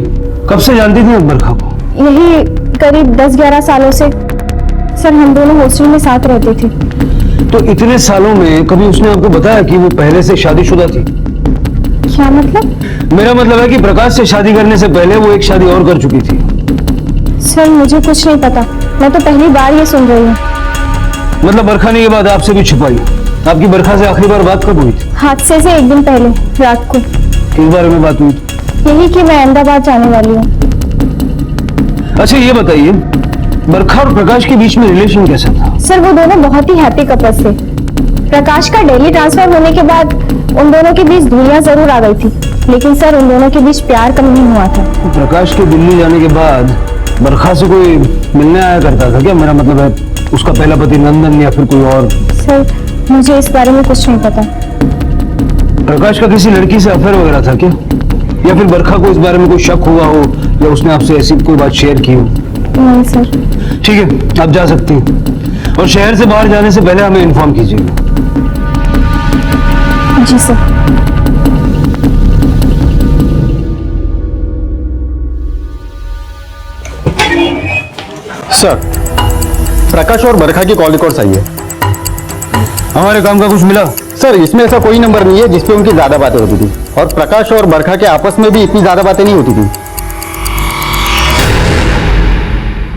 कब से जानती थी आप बरखा को? यही करीब 10-11 सालों से सर, हम दोनों हॉस्टल में साथ रहते थे। तो इतने सालों में कभी उसने आपको बताया कि वो पहले से शादीशुदा थी? क्या मतलब? मेरा मतलब है कि प्रकाश से शादी करने से पहले वो एक शादी और कर चुकी थी। सर मुझे कुछ नहीं पता, मैं तो पहली बार ये सुन रही हूँ। मतलब बरखा ने ये बात आपसे भी छुपाई? आपकी बरखा से आखिरी बार बात कब हुई थी? हादसे से 1 दिन पहले रात को। किस बारे में बात हुई थी? यही कि मैं अहमदाबाद जाने वाली हूँ। अच्छा ये बताइए, बरखा और प्रकाश के बीच में रिलेशन कैसा था? सर वो दोनों बहुत ही हैप्पी कपल्स थे। प्रकाश का दिल्ली ट्रांसफर होने के बाद उन दोनों के बीच दूरियां जरूर आ गई थी, लेकिन सर उन दोनों के बीच प्यार कम नहीं हुआ था। तो प्रकाश के दिल्ली जाने के बाद बरखा से कोई मिलने आया करता था क्या? मेरा मतलब है उसका पहला पति नंदन या फिर कोई और? सर मुझे इस बारे में कुछ नहीं पता। प्रकाश का किसी लड़की से अफेयर वगैरह था क्या? या फिर बरखा को इस बारे में कोई शक हुआ हो या उसने आपसे ऐसी कोई बात शेयर की हो? नहीं सर। ठीक है, आप जा सकती हैं और शहर से बाहर जाने से पहले हमें इन्फॉर्म कीजिएगा। जी सर। सर प्रकाश और बरखा की कॉल रिकॉर्ड्स आई है। हमारे काम का कुछ मिला? सर इसमें ऐसा कोई नंबर नहीं है जिसपे उनकी ज्यादा बातें होती थी, और प्रकाश और बरखा के आपस में भी इतनी ज्यादा बातें नहीं होती थी।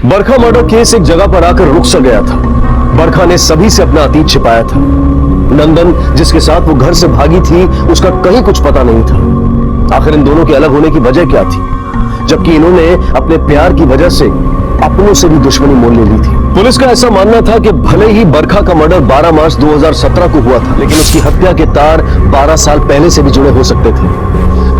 बरखा मर्डर केस एक जगह पर आकर रुक सा गया था। बरखा ने सभी से अपना अतीत छिपाया था। नंदन जिसके साथ वो घर से भागी थी, उसका कहीं कुछ पता नहीं था। आखिर इन दोनों के अलग होने की वजह क्या थी, जबकि इन्होंने अपने प्यार की वजह से अपनों से भी दुश्मनी मोल ले ली थी। पुलिस का ऐसा मानना था कि भले ही बरखा का मर्डर 12 मार्च 2017 को हुआ था, लेकिन उसकी हत्या के तार 12 साल पहले से भी जुड़े हो सकते थे।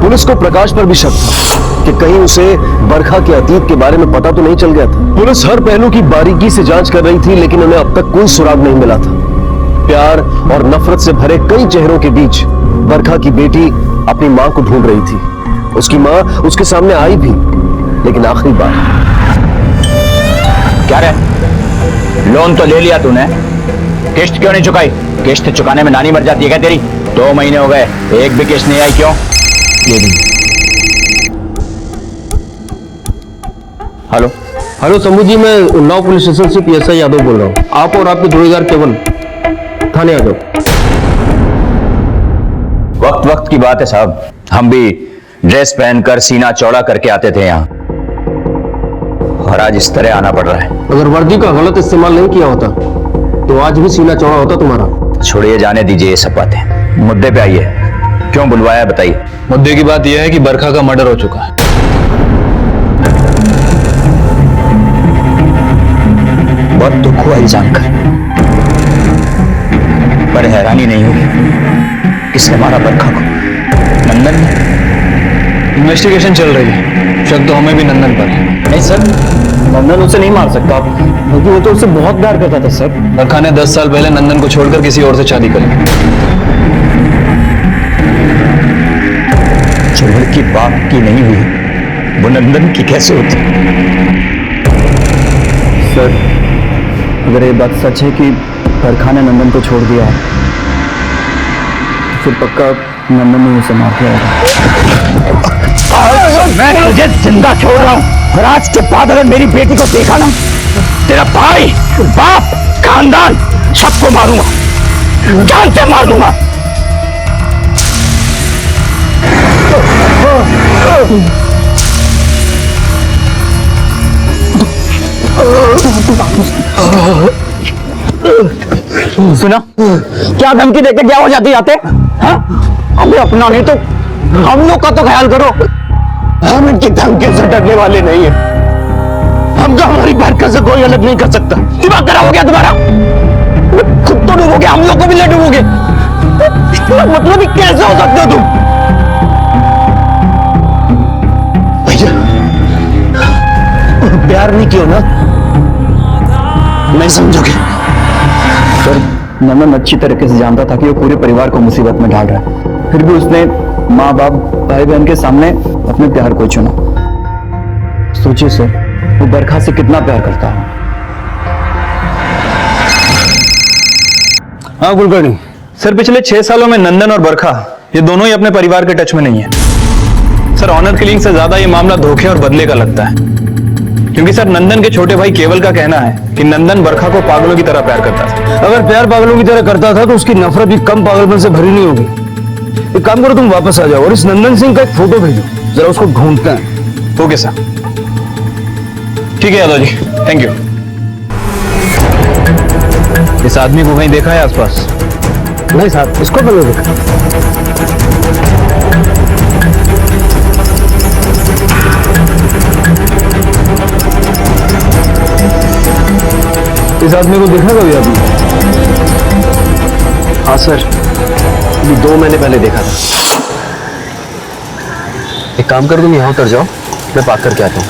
पुलिस को प्रकाश पर भी शक था कि कहीं उसे बरखा के अतीत के बारे में पता तो नहीं चल गया था। पुलिस हर पहलू की बारीकी से जांच कर रही थी, लेकिन उन्हें अब तक कोई सुराग नहीं मिला था। प्यार और नफरत से भरे कई चेहरों के बीच बरखा की बेटी अपनी मां को ढूंढ रही थी। उसकी मां उसके सामने आई भी, लेकिन आखिरी बार। क्या रे, लोन तो ले लिया तूने, किस्त क्यों नहीं चुकाई? किस्त चुकाने में नानी मर जाती है क्या तेरी? 2 महीने हो गए, एक भी किस्त नहीं आई, क्यों? ये भी। हेलो हेलो शंभू जी, मैं उन्नाव पुलिस स्टेशन से PSI यादव बोल रहा हूँ। आप और आपके जोड़ीदार केवल थाने आ जाओ। वक्त वक्त की बात है साहब, हम भी ड्रेस पहनकर सीना चौड़ा करके आते थे यहाँ, और आज इस तरह आना पड़ रहा है। अगर वर्दी का गलत इस्तेमाल नहीं किया होता तो आज भी सीना चौड़ा होता तुम्हारा। छोड़िए, जाने दीजिए ये सब बातें, मुद्दे पे आइए। क्यों बुलवाया है बताइए। मुद्दे की बात यह है कि बरखा का मर्डर हो चुका है। बहुत दुख हुआ ये जानकर, पर हैरानी नहीं हुई। किसने मारा बरखा को? नंदन ने? इन्वेस्टिगेशन चल रही है, शक तो हमें भी नंदन पर है। नहीं सर, नंदन उसे नहीं मार सकता क्योंकि वो तो उससे बहुत प्यार करता था सर। बरखा ने 10 साल पहले नंदन को छोड़कर किसी और से शादी करी। जो लड़की बाप की नहीं हुई वो नंदन की कैसे होती? सर, अगर ये बात सच है कि बरखा ने नंदन को छोड़ दिया तो फिर पक्का नंदन ने उसे मार दिया होगा। मैं तुझे जिंदा छोड़ रहा हूं और आज के बाद अगर मेरी बेटी को देखा ना, तेरा भाई, बाप, खानदान सबको मारूंगा, जान से मार दूंगा। सुना क्या धमकी देकर क्या हो जाते जाते? हाँ? अबे अपना नहीं तो हम लोग का तो ख्याल करो। हम इनकी धमकी से डरने वाले नहीं है। हमको हमारी बरकत से कोई अलग नहीं कर सकता। दिमाग खराब हो गया तुम्हारा? खुद तो डूबोगे, हम लोग को भी ले डूबोगे। मतलब ही कैसे हो सकते हो तुम? भैया प्यार नहीं किया ना, नहीं समझोगे। सर, नंदन अच्छी तरीके से जानता था कि वो पूरे परिवार को मुसीबत में डाल रहा है, फिर भी उसने माँ बाप भाई बहन के सामने अपने प्यार को चुना। सोचिए सर, वो बरखा से कितना प्यार करता है। हाँ कुलकर्णी सर, पिछले 6 सालों में नंदन और बरखा ये दोनों ही अपने परिवार के टच में नहीं है। सर, ऑनर किलिंग से ज्यादा ये मामला धोखे और बदले का लगता है, क्योंकि सर नंदन के छोटे भाई केवल का कहना है कि नंदन बरखा को पागलों की तरह प्यार करता था। अगर प्यार पागलों की तरह करता था तो उसकी नफरत भी कम पागलपन से भरी नहीं होगी। एक काम करो, तुम वापस आ जाओ और इस नंदन सिंह का एक फोटो भेजो, जरा उसको ढूंढते हैं। ओके सर, ठीक है यादव जी, थैंक यू। इस आदमी को कहीं देखा है आसपास? नहीं साहब, इसको पहले देखा। इस आदमी को देखा कभी आपने? हाँ सर, अभी 2 महीने पहले देखा था। एक काम कर, तुम यहाँ उतर जाओ, मैं बात करके आता हूँ।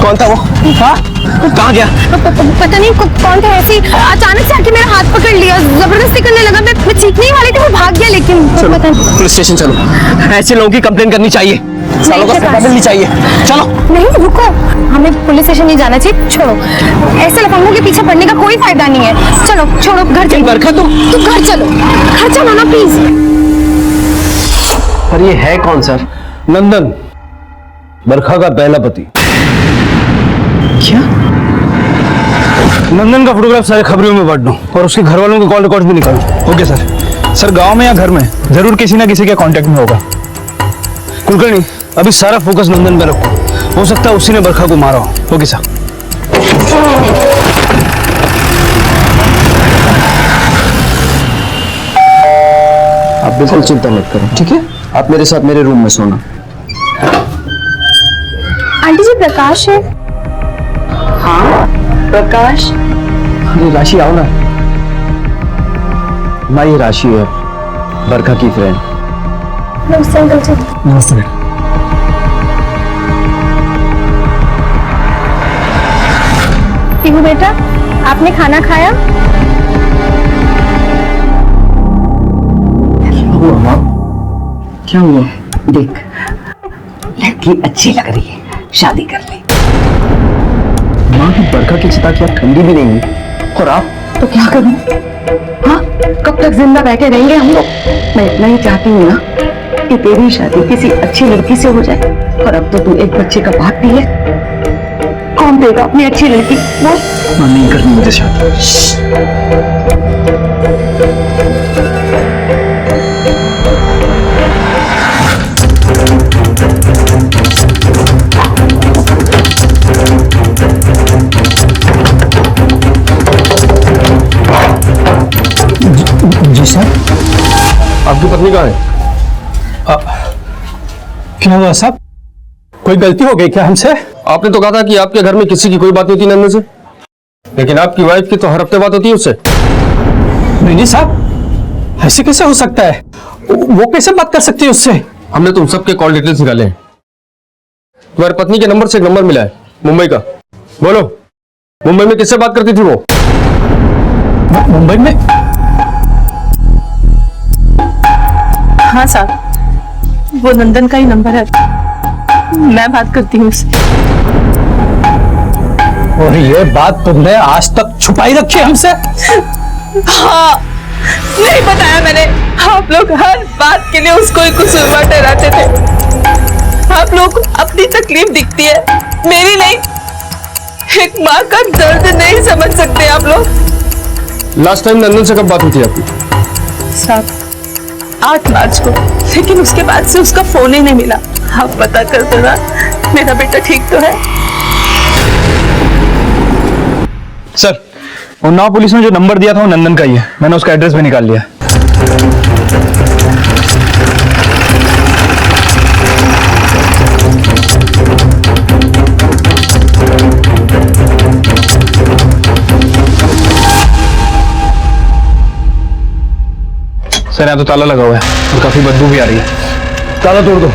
कौन था वो? हाँ? कहाँ गया? पता नहीं कौन था, ऐसे ही अचानक से आके मेरा हाथ पकड़ लिया, जबरदस्ती करने लगा। मैं चीखने ही वाली थी, वो भाग गया, लेकिन पता नहीं। पुलिस स्टेशन चलो, ऐसे लोगों की कंप्लेन करनी चाहिए, सालों का सजा मिलनी चाहिए। चलो। नहीं रुको, हमें पुलिस स्टेशन नहीं जाना चाहिए, छोड़ो। ऐसे लफंगों के पीछे पड़ने का कोई फायदा नहीं है। चलो छोड़ो, घर चलो। बरखा तुम घर चलो, घर चलो ना प्लीज। पर ये है कौन सर? नंदन, बरखा का पहला पति। क्या? नंदन का फोटोग्राफ सारे खबरों में बांट दो और उसके घर वालों के कॉल रिकॉर्ड भी निकालो। Okay sir. सर, गांव में या घर में जरूर किसी ना किसी के कांटेक्ट में होगा। कुलकर्णी, अभी सारा फोकस नंदन पे रखो, हो सकता है उसी ने बरखा को मारा हो। Okay sir. आप बिल्कुल चिंता मत करो, ठीक है? आप मेरे साथ मेरे रूम में सोना। आंटी जी, प्रकाश है? हाँ प्रकाश, अरे राशि आओ ना। माँ, ये राशि है, बरखा की फ्रेंड। नमस्ते अंकल जी। नमस्ते बेटा। पीहू बेटा, आपने खाना खाया? क्या हुआ? देख लड़की अच्छी लग रही है, शादी कर ले। माँ की बरखा की चिता की ठंडी भी नहीं है, और आप? तो क्या करूं? हाँ, कब तक जिंदा रह के रहेंगे हम लोग? मैं इतना ही चाहती हूँ ना कि तेरी शादी किसी अच्छी लड़की से हो जाए। और अब तो तू एक बच्चे का बाप भी है, कौन देगा अपनी अच्छी लड़की? बोल। माँ, नहीं करनी मुझे शादी। आपकी पत्नी कहाँ है? क्या हुआ साहब, कोई गलती हो गई क्या हमसे? आपने तो कहा था कि आपके घर में किसी की कोई बात नहीं होती नंदन से, लेकिन आपकी वाइफ की तो हर हफ्ते बात होती है उससे। नहीं साहब, ऐसे कैसे हो सकता है? वो कैसे बात कर सकती है उससे? हमने तुम सबके कॉल डिटेल्स निकाले हैं। तुम्हारी पत्नी के नंबर से एक नंबर मिला है मुंबई का। बोलो, मुंबई में किससे बात करती थी वो? मुंबई में? हाँ साहब, वो नंदन का ही नंबर है, मैं बात करती हूँ उससे। और ये बात तुमने आज तक छुपाई रखी है हमसे? हाँ, नहीं बताया मैंने। आप लोग हर बात के लिए उसको ही कसूरवार ठहराते थे। आप लोग अपनी तकलीफ दिखती है, मेरी नहीं। एक माँ का दर्द नहीं समझ सकते आप लोग। लास्ट टाइम नंदन से कब बात हुई थी आपकी? साहब 8 मार्च को, लेकिन उसके बाद से उसका फोन ही नहीं मिला। आप पता कर देना, मेरा बेटा ठीक तो है? सर, उन्नाव पुलिस ने जो नंबर दिया था वो नंदन का ही है। मैंने उसका एड्रेस भी निकाल लिया। सर, यहाँ तो ताला लगा हुआ है और काफी बदबू भी आ रही है। ताला तोड़ दो।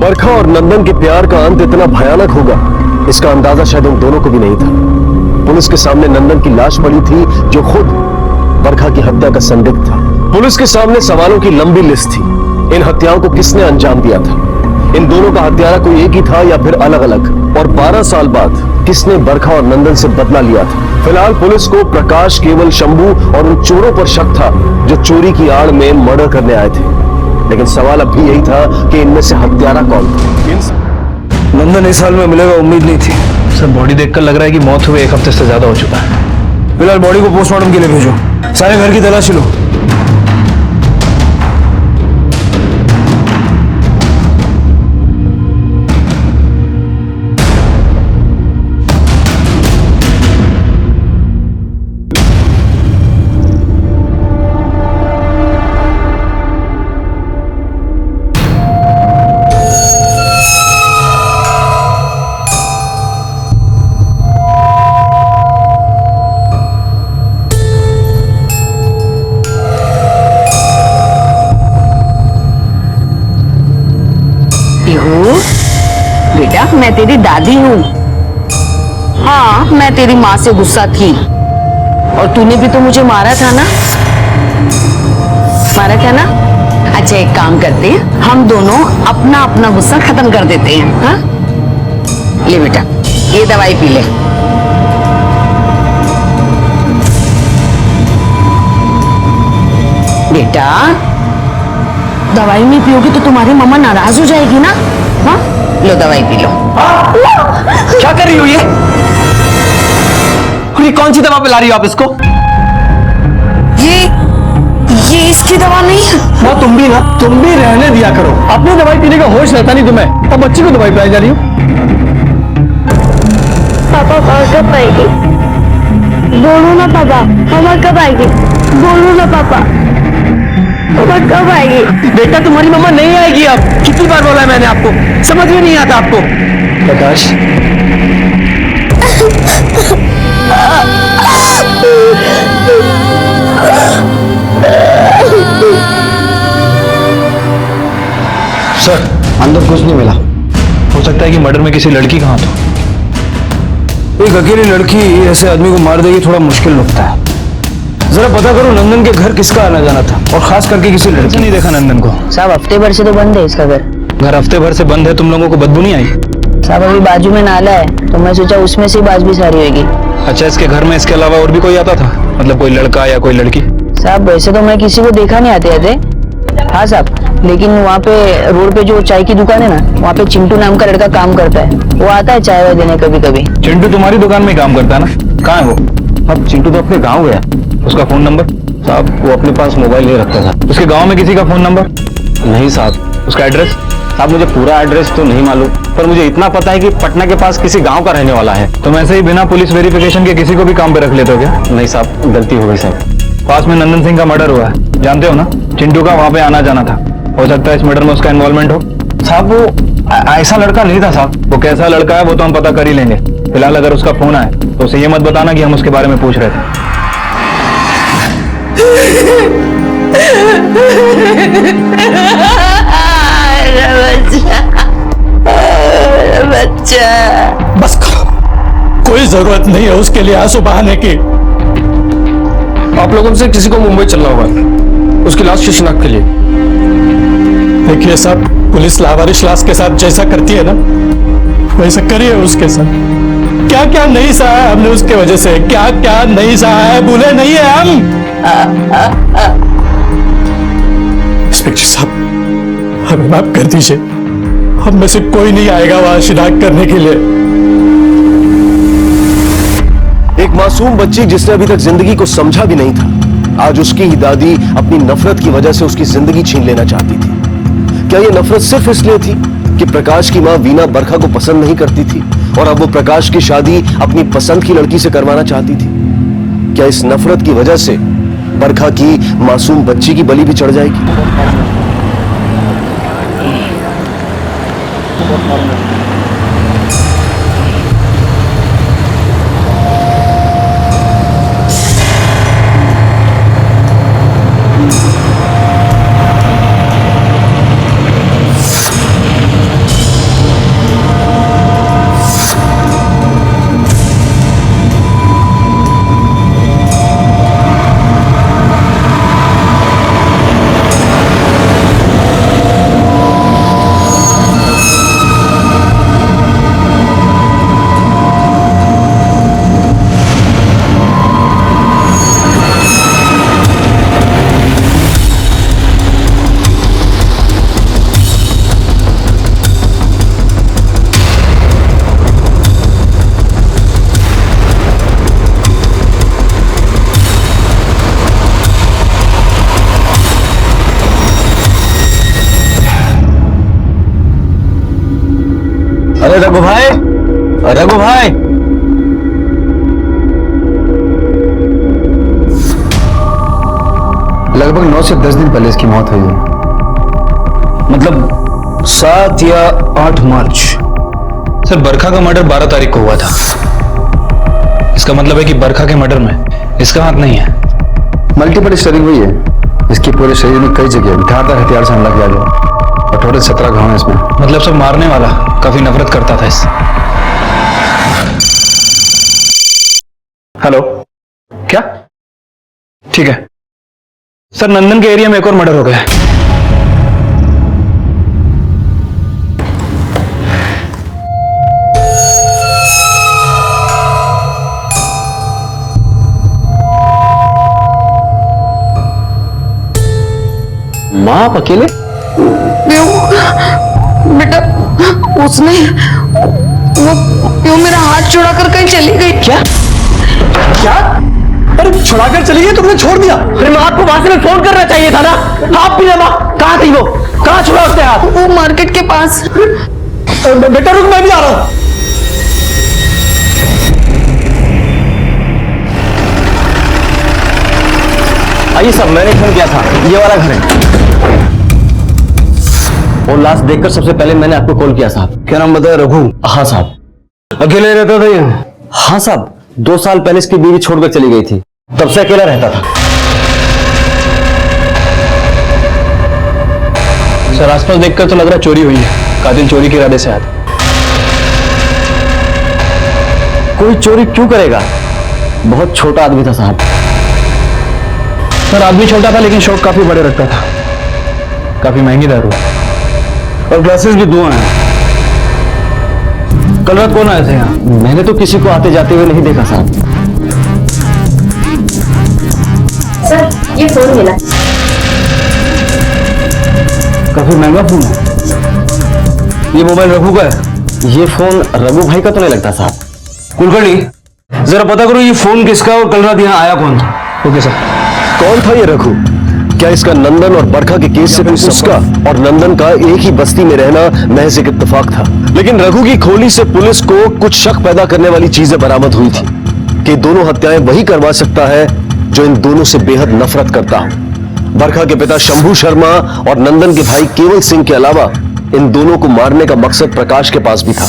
बरखा और नंदन के प्यार का अंत इतना भयानक होगा, इसका अंदाजा शायद उन दोनों को भी नहीं था। पुलिस के सामने नंदन की लाश पड़ी थी, जो खुद बरखा की हत्या का संदिग्ध था। पुलिस के सामने सवालों की लंबी लिस्ट थी। इन हत्याओं को किसने अंजाम दिया था? इन दोनों का हत्यारा कोई एक ही था या फिर अलग अलग? और 12 साल बाद किसने बरखा और नंदन से बदला लिया था? फिलहाल पुलिस को प्रकाश, केवल, शंभू और उन चोरों पर शक था जो चोरी की आड़ में मर्डर करने आए थे। लेकिन सवाल अब भी यही था कि इनमें से हत्यारा कौन था? नंदन इस हाल में मिलेगा उम्मीद नहीं थी। सर, बॉडी देखकर लग रहा है कि मौत हुए 1 हफ्ते से ज्यादा हो चुका है। फिलहाल बॉडी को पोस्टमार्टम के लिए भेजो। सारे घर की तलाशी लो। बेटा, मैं तेरी दादी हूँ। हाँ, मैं तेरी माँ से गुस्सा थी और तूने भी तो मुझे मारा था ना? मारा था ना? अच्छा, एक काम करते हैं, हम दोनों अपना अपना गुस्सा खत्म कर देते हैं। हाँ, ले बेटा, ये दवाई पी ले। बेटा, दवाई नहीं पियोगी तो तुम्हारी मम्मा नाराज हो जाएगी ना? हाँ, लो दवाई पी लो। क्या कर रही हो ये? और ये कौन सी दवा पिला रही हो आप इसको? ये इसकी दवा नहीं है। ना तुम भी रहने दिया करो। अपने दवाई पीने का होश रहता नहीं तुम्हें, अब बच्ची को दवाई पिलाई जा रही हो। पापा कब आएगी? बोलो ना पापा, मम्मा कब आएगी? बोलो ना पापा, मम्मा कब आएगी? बेटा, तुम्हारी मम्मा नहीं आएगी अब। कितनी बार बोला है मैंने आपको, समझ में नहीं आता आपको? प्रकाश, सर, अंदर कुछ नहीं मिला। हो सकता है कि मर्डर में किसी लड़की का हाथ हो। एक अकेली लड़की ऐसे आदमी को मार देगी, थोड़ा मुश्किल लगता है। जरा पता करो नंदन के घर किसका आना जाना था, और खास करके किसी लड़की नहीं देखा नंदन को। साहब, हफ्ते भर से तो बंद है इसका घर। घर हफ्ते भर से बंद है, तुम लोगों को बदबू नहीं आई? साहब, अभी बाजू में नाला है तो मैं सोचा उसमें से बाज भी सारी होगी। अच्छा, इसके घर में इसके अलावा और भी कोई आता था? मतलब कोई लड़का या कोई लड़की? साहब, वैसे तो मैं किसी को देखा नहीं आते थे। हाँ साहब, लेकिन वहाँ पे रोड पे जो चाय की दुकान है ना, वहाँ पे चिंटू नाम का लड़का काम करता है। वो आता है चाय वाय देने कभी कभी। चिंटू तुम्हारी दुकान में काम करता है ना? कहाँ है वो? अब चिंटू तो अपने गांव गया। उसका फोन नंबर? साहब वो अपने पास मोबाइल नहीं रखता था। उसके गांव में किसी का फोन नंबर? नहीं साहब। उसका एड्रेस? साहब मुझे पूरा एड्रेस तो नहीं मालूम, पर मुझे इतना पता है कि पटना के पास किसी गांव का रहने वाला है। तुम ऐसे ही बिना पुलिस वेरिफिकेशन के किसी को भी काम पे रख लेते हो क्या? नहीं साहब, गलती हो गई साहब। पास में नंदन सिंह का मर्डर हुआ है, जानते हो ना? चिंटू का वहाँ पे आना जाना था। हो सकता है इस मर्डर में उसका इन्वॉल्वमेंट हो। साहब वो ऐसा लड़का नहीं था साहब। वो कैसा लड़का है वो तो हम पता कर ही लेंगे। फिलहाल अगर उसका फोन आए तो उसे ये मत बताना कि हम उसके बारे में पूछ रहे थे। बस करो, कोई जरूरत नहीं है उसके लिए आंसू बहाने की। आप लोगों में से किसी को मुंबई चलना होगा उसकी लाश की शिनाख्त के लिए। देखिए साहब, पुलिस लावारिश लाश के साथ जैसा करती है ना, वैसा करिए उसके साथ। क्या क्या नहीं सहा है हमने उसके वजह से, क्या क्या नहीं सहा है, भूले नहीं है हम। इंस्पेक्टर साहब, हमें माफ कर दीजिए, हम में से कोई नहीं आएगा वहां शिनाख्त करने के लिए। एक मासूम बच्ची जिसने अभी तक जिंदगी को समझा भी नहीं था, आज उसकी ही दादी अपनी नफरत की वजह से उसकी जिंदगी छीन लेना चाहती थी। क्या यह नफरत सिर्फ इसलिए थी कि प्रकाश की मां वीना बरखा को पसंद नहीं करती थी और अब वो प्रकाश की शादी अपनी पसंद की लड़की से करवाना चाहती थी? क्या इस नफरत की वजह से बरखा की मासूम बच्ची की बलि भी चढ़ जाएगी? अरे रघु भाई, रघु भाई, लगभग 9 से 10 दिन पहले इसकी मौत हुई है। मतलब 7 या 8 मार्च। सर, बरखा का मर्डर 12 तारीख को हुआ था। इसका मतलब है कि बरखा के मर्डर में इसका हाथ नहीं है। मल्टीपल स्टरिंग हुई है। इसके पूरे शरीर में कई जगह धारदार हथियार से हमला किया गया और टोटल 17 घाव हैं इसमें। मतलब सब मारने वाला काफी नफरत करता था इससे। हेलो, क्या? ठीक है सर, नंदन के एरिया में एक और मर्डर हो गया है। माँ आप अकेले? बेटा, उसने वो मेरा हाथ छुड़ा कर कहीं चली गई। क्या? क्या? अरे छुड़ाकर चली गई, तुमने छोड़ दिया? अरे माँ, आपको वहां से फोन करना चाहिए था ना। आप भी ना माँ, कहाँ थी वो? कहाँ छुड़ा उसने हाथ? वो मार्केट के पास। बेटा रुक, मैं भी आ रहा हूँ। आइए सब, मैंने फोन किया था, ये वाला घर है। और लाश देखकर सबसे पहले मैंने आपको कॉल किया साहब। क्या नाम बताया? रघु। हाँ साहब। अकेले रहता था ये? हाँ साहब, 2 साल पहले इसकी बीवी छोड़कर चली गई थी, तब से अकेला रहता था। सर, आसपास देखकर तो लग रहा है चोरी हुई है। कातिल चोरी के इरादे से आया था। कोई चोरी क्यों करेगा? बहुत छोटा आदमी था साहब। सर, आदमी छोटा था लेकिन शौक काफी बड़े रखता था। काफी महंगी दारू और ग्लासेस भी 2 हैं। कल रात कौन आए थे यहाँ? मैंने तो किसी को आते जाते हुए नहीं देखा साहब। सर, ये फोन मिला। काफी महंगा फोन है। ये मोबाइल रघु का है। ये फोन रघु भाई का तो नहीं लगता साहब। कुलकर्णी जरा पता करो ये फोन किसका और कल रात यहाँ आया कौन था। Okay sir. कौन था ये रघु? क्या इसका नंदन और बरखा के केस से कुछ उसका और नंदन का एक ही बस्ती में रहना महज एक इत्तेफाक था? लेकिन रघु की खोली से पुलिस को कुछ शक पैदा करने वाली चीजें बरामद हुई थी कि दोनों हत्याएं वही करवा सकता है जो इन दोनों से बेहद नफरत करता हो। बरखा के पिता शंभू शर्मा और नंदन के भाई केवल सिंह के अलावा इन दोनों को मारने का मकसद प्रकाश के पास भी था,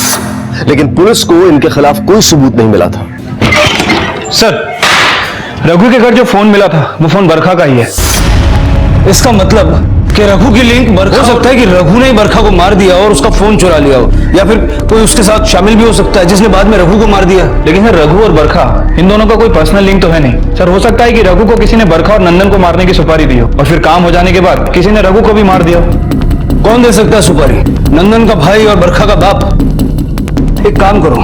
लेकिन पुलिस को इनके खिलाफ कोई सबूत नहीं मिला था। सर, रघु के घर जो फोन मिला था वो फोन बरखा का ही है। इसका मतलब कि रघु की लिंक बरखा हो सकता है कि रघु ने ही बरखा को मार दिया और उसका फोन चुरा लिया हो, या फिर कोई उसके साथ शामिल भी हो सकता है जिसने बाद में रघु को मार दिया। लेकिन सर रघु और बरखा इन दोनों का कोई पर्सनल लिंक तो है नहीं। सर हो सकता है कि रघु को किसी ने बरखा और नंदन को मारने की सुपारी दी हो और फिर काम हो जाने के बाद किसी ने रघु को भी मार दिया। कौन दे सकता है सुपारी? नंदन का भाई और बरखा का बाप? एक काम करो,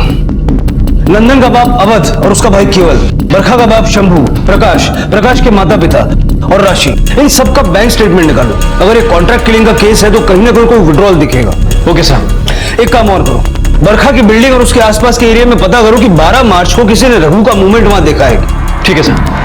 नंदन का बाप अवध और उसका भाई केवल, बरखा का बाप शंभू, प्रकाश के माता पिता और राशि, इन सबका बैंक स्टेटमेंट निकालो। अगर ये कॉन्ट्रैक्ट किलिंग का केस है तो कहीं ना कहीं कोई विड्रॉल दिखेगा। Okay sir. एक काम और करो, बरखा की बिल्डिंग और उसके आसपास के एरिया में पता करो कि 12 मार्च को किसी ने रघु का मूवमेंट वहां देखा है। ठीक है सर।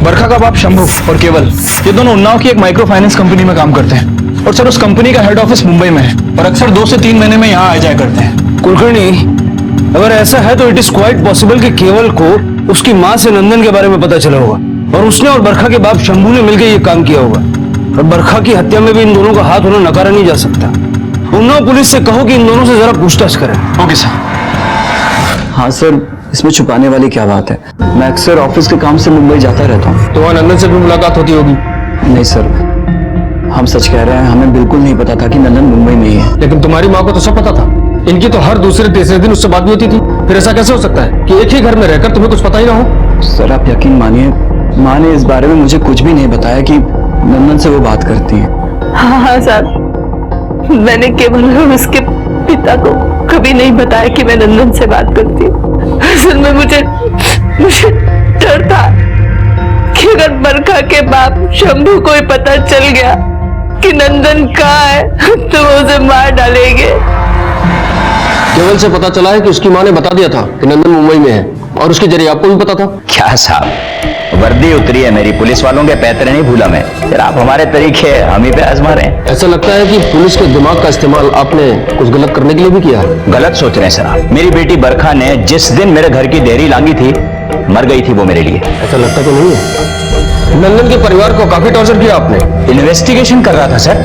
बरखा का बाप शंभू और केवल ये दोनों उन्नाव की एक माइक्रो फाइनेंस कंपनी में काम करते हैं और सर उस कंपनी का हेड ऑफिस मुंबई में है और अक्सर 2 से 3 महीने में यहाँ आ जाया करते हैं। कुलकर्णी, अगर ऐसा है तो इट इज क्वाइट पॉसिबल कि केवल को उसकी माँ से नंदन के बारे में पता चला होगा और उसने और बरखा के बाप शंभू ने मिलकर ये काम किया होगा। और बरखा की हत्या में भी इन दोनों का हाथ होना नकारा नहीं जा सकता। उन्नाव पुलिस से कहो कि इन दोनों से जरा पूछताछ करें। Okay sir. हाँ सर, इसमें छुपाने वाली क्या बात है? मैं अक्सर ऑफिस के काम से मुंबई जाता रहता हूँ। तो वहाँ नंदन से भी मुलाकात होती होगी? नहीं सर, हम सच कह रहे हैं, हमें बिल्कुल नहीं पता था कि नंदन मुंबई में ही है। लेकिन तुम्हारी माँ को तो सब पता था। इनकी तो हर दूसरे तीसरे दिन उससे बात भी होती थी। फिर ऐसा कैसे हो सकता है कि एक ही घर में रहकर तुम्हें कुछ पता ही ना हो? सर आप यकीन मानिए, माँ ने इस बारे में मुझे कुछ भी नहीं बताया कि नंदन से वो बात करती है। हाँ साहब, मैंने केवल उसके पिता को कभी नहीं बताया कि मैं नंदन से बात करती हूँ। असल में मुझे डर था कि अगर बरखा के बाप शंभू को ही पता चल गया कि नंदन कहाँ है तो वो उसे मार डालेंगे। केवल से पता चला है कि उसकी माँ ने बता दिया था कि नंदन मुंबई में है और उसके जरिए आपको भी पता था। क्या साहब, वर्दी उतरी है मेरी, पुलिस वालों के पैतरे नहीं भूला मैं। फिर आप हमारे तरीके हम ही पे आजमा रहे हैं। ऐसा लगता है कि पुलिस के दिमाग का इस्तेमाल आपने कुछ गलत करने के लिए भी किया है। गलत सोच रहे हैं सर आप। मेरी बेटी बरखा ने जिस दिन मेरे घर की देहरी लांगी थी, मर गई थी वो मेरे लिए। ऐसा लगता तो नहीं है। नंदन के परिवार को काफी टॉर्चर किया आपने। इन्वेस्टिगेशन कर रहा था सर,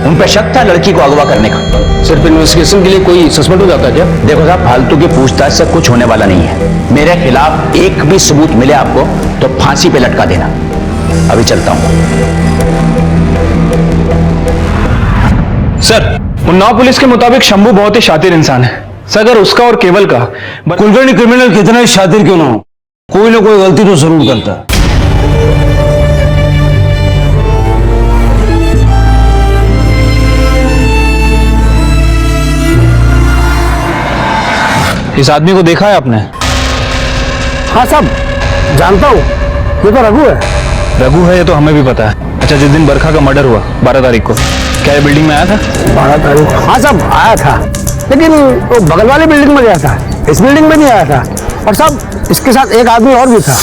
उन पे शक था लड़की को अगवा करने का। सिर्फ इन्वेस्टिगेशन के लिए कोई सस्पेंड हो जाता है क्या? देखो साहब, फालतू की पूछताछ से कुछ होने वाला नहीं है। मेरे खिलाफ एक भी सबूत मिले आपको तो फांसी पे लटका देना। अभी चलता हूं। सर, उन्नाव पुलिस के मुताबिक शंभू बहुत ही शातिर इंसान है। सर अगर उसका और केवल का कुलकर्णी क्रिमिनल कितना ही शातिर क्यों ना हो, कोई ना कोई गलती तो जरूर करता है। इस आदमी को देखा है आपने? हाँ साहब, जानता हूँ, ये तो रघु है। रघु है ये तो हमें भी पता है। अच्छा, जिस दिन बरखा का मर्डर हुआ 12 तारीख को, क्या ये बिल्डिंग में आया था? 12 तारीख? हाँ साहब आया था, लेकिन वो बगल वाली बिल्डिंग में गया था, इस बिल्डिंग में नहीं आया था। और साहब इसके साथ एक आदमी और भी था।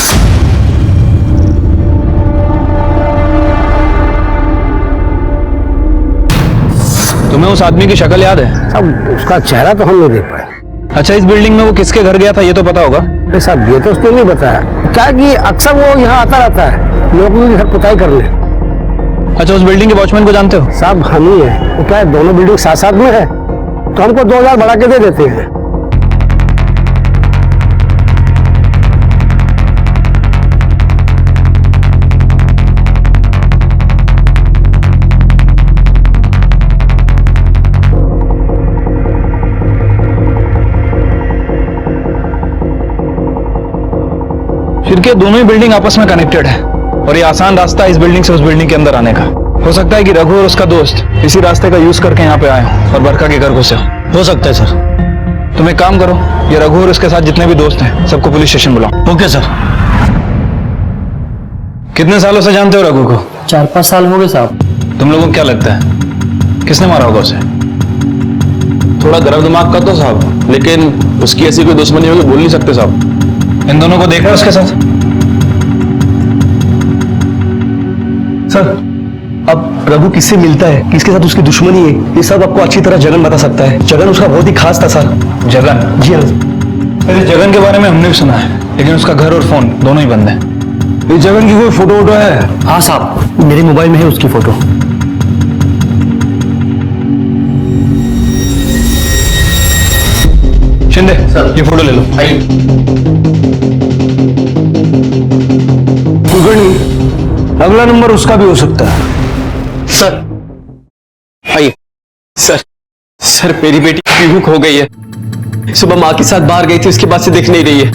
तुम्हें उस आदमी की शक्ल याद है? साहब उसका चेहरा तो हम नहीं देख पाए। अच्छा, इस बिल्डिंग में वो किसके घर गया था ये तो पता होगा? अरे साहब ये तो उसने नहीं बताया। क्या कि अक्सर वो यहाँ आता रहता है लोगों की घर पुताई करने। अच्छा, उस बिल्डिंग के वॉचमैन को जानते हो? साहब हम ही है। वो क्या है, दोनों बिल्डिंग साथ साथ में है तो हमको 2000 बढ़ा के दे देते हैं। फिर के दोनों ही बिल्डिंग आपस में कनेक्टेड है और ये आसान रास्ता इस बिल्डिंग से उस बिल्डिंग के अंदर आने का। हो सकता है कि रघु और उसका दोस्त इसी रास्ते का यूज करके यहाँ पे आए हों और बरखा के घर घुसे हों। हो सकता है सर। तुम एक काम करो, ये रघु और उसके साथ जितने भी दोस्त हैं सबको पुलिस स्टेशन बुलाओ। Okay sir. कितने सालों से जानते हो रघु को? 4-5 साल हो गए साहब। तुम लोगों को क्या लगता है किसने मारा होगा उसे? थोड़ा गर्म दिमाग का तो साहब, लेकिन उसकी ऐसी कोई दुश्मनी होगी बोल नहीं सकते साहब। इन दोनों को देखा है उसके साथ? सर अब रघु किससे मिलता है, किसके साथ उसकी दुश्मनी है, ये सब आपको अच्छी तरह जगन बता सकता है। जगन उसका बहुत ही खास था सर। जगन? जी हाँ। अरे जगन के बारे में हमने भी सुना है, लेकिन उसका घर और फोन दोनों ही बंद है। ये जगन की कोई फोटो वोटो है? हाँ साहब, मेरे मोबाइल में है उसकी फोटो। शिंदे ये फोटो ले लो। कुलकर्णी, अगला नंबर उसका भी हो सकता है। सर आइए। सर मेरी बेटी पीहू खो गई है। सुबह माँ के साथ बाहर गई थी, उसके बाद से दिख नहीं रही है।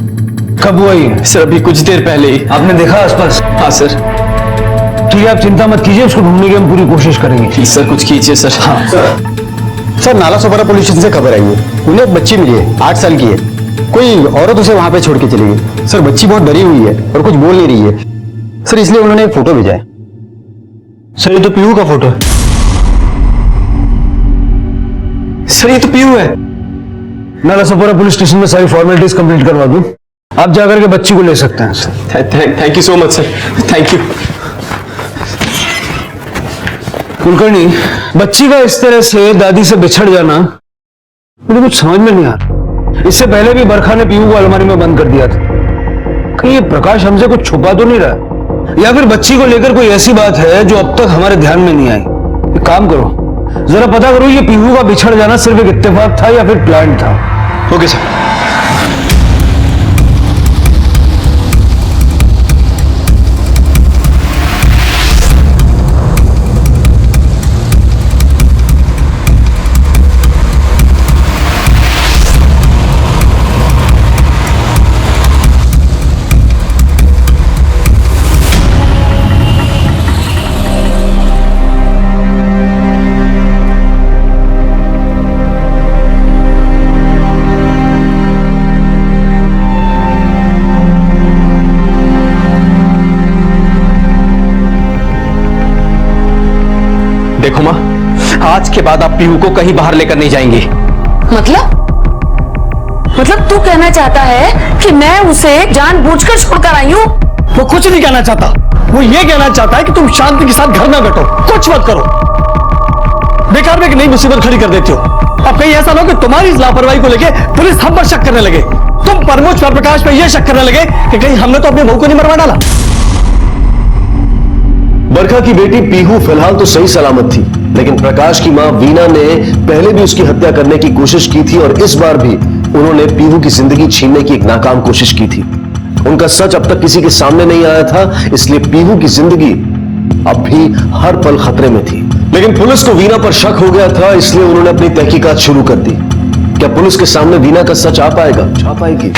कब हुआ ये? सर अभी कुछ देर पहले ही। आपने देखा आसपास? हाँ सर। ठीक है, आप चिंता मत कीजिए, उसको ढूंढने की हम पूरी कोशिश करेंगे। प्लीज सर कुछ कीजिए सर। हाँ sir Nala Sopara police station से खबर आई है, उन्हें एक बच्ची मिली है, 8 साल की है। कोई औरत उसे वहां पे छोड़ के चली गई। सर बच्ची बहुत डरी हुई है और कुछ बोल नहीं रही है सर, इसलिए उन्होंने एक फोटो भेजा है। सर ये तो पीहू का फोटो है। सर ये तो पीहू है। नाला सोपारा पुलिस स्टेशन में सारी फॉर्मेलिटीज कंप्लीट करवा दूं, आप जाकर के बच्ची को ले सकते हैं sir. Thank you so much sir, thank you. Kulkarni, बच्ची का इस तरह से दादी से बिछड़ जाना मुझे कुछ समझ में नहीं आ रहा। इससे पहले भी बरखा ने पीहू को अलमारी में बंद कर दिया था। कहीं ये प्रकाश हमसे कुछ छुपा तो नहीं रहा, या फिर बच्ची को लेकर कोई ऐसी बात है जो अब तक हमारे ध्यान में नहीं आई। एक काम करो, जरा पता करो ये पीहू का बिछड़ जाना सिर्फ एक इत्तेफाक था या फिर प्लान था। Okay sir. देखो माँ, आज के बाद आप पीहू को कहीं बाहर लेकर नहीं जाएंगी। मतलब तू कहना चाहता है कि मैं उसे जानबूझकर छोड़कर आई हूँ? वो कुछ नहीं कहना चाहता, वो ये कहना चाहता है कि तुम शांति के साथ घर में बैठो, कुछ मत करो। बेकार में एक नई मुसीबत खड़ी कर देती हो। अब कहीं ऐसा ना हो कि तुम्हारी इस लापरवाही को लेके पुलिस हम पर शक करने लगे, तुम प्रमोद और प्रकाश पे ये शक करने लगे कि कहीं हमने तो अपनी बहू को नहीं मरवा डाला। बरखा की बेटी पीहू फिलहाल तो सही सलामत थी, लेकिन प्रकाश की मां वीना ने पहले भी उसकी हत्या करने की कोशिश की थी और इस बार भी उन्होंने पीहू की जिंदगी छीनने की एक नाकाम कोशिश की थी। उनका सच अब तक किसी के सामने नहीं आया था, इसलिए पीहू की जिंदगी अब भी हर पल खतरे में थी। लेकिन पुलिस को वीना पर शक हो गया था, इसलिए उन्होंने अपनी तहकीकात शुरू कर दी। क्या पुलिस के सामने वीना का सच आ पाएगी?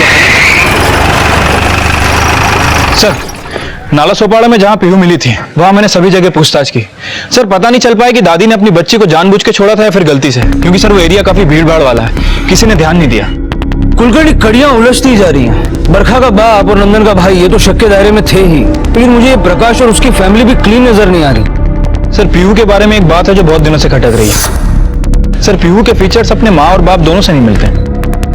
सर नाला सोपाड़ा में जहां पीहू मिली थी वहां मैंने सभी जगह पूछताछ की। सर पता नहीं चल पाया कि दादी ने अपनी बच्ची को जानबूझ के छोड़ा था या फिर गलती से, क्योंकि सर वो एरिया काफी भीड़ भाड़ वाला है, किसी ने ध्यान नहीं दिया। कुलकर्णी, कड़ियां उलझती जा रही हैं। बरखा का बाप और नंदन का भाई ये तो शक के दायरे में थे ही, लेकिन मुझे ये प्रकाश और उसकी फैमिली भी क्लीन नजर नहीं आ रही। सर पीहू के बारे में एक बात है जो बहुत दिनों से खटक रही है। सर पीहू के फीचर्स अपने माँ और बाप दोनों से नहीं मिलते।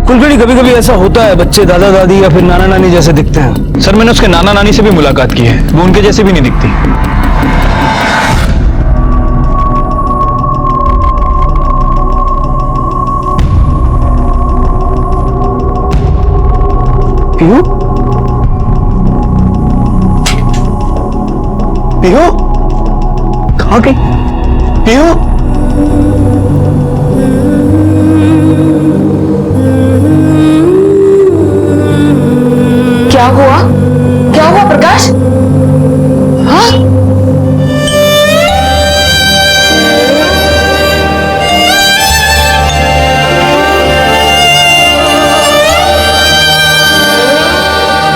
कुलकर्णी, कभी कभी ऐसा होता है, बच्चे दादा दादी या फिर नाना नानी जैसे दिखते हैं। सर मैंने उसके नाना नानी से भी मुलाकात की है, वो उनके जैसे भी नहीं दिखती। पीहू? पीहू? कहाँ गई? पीहू? क्या हुआ प्रकाश? हाँ?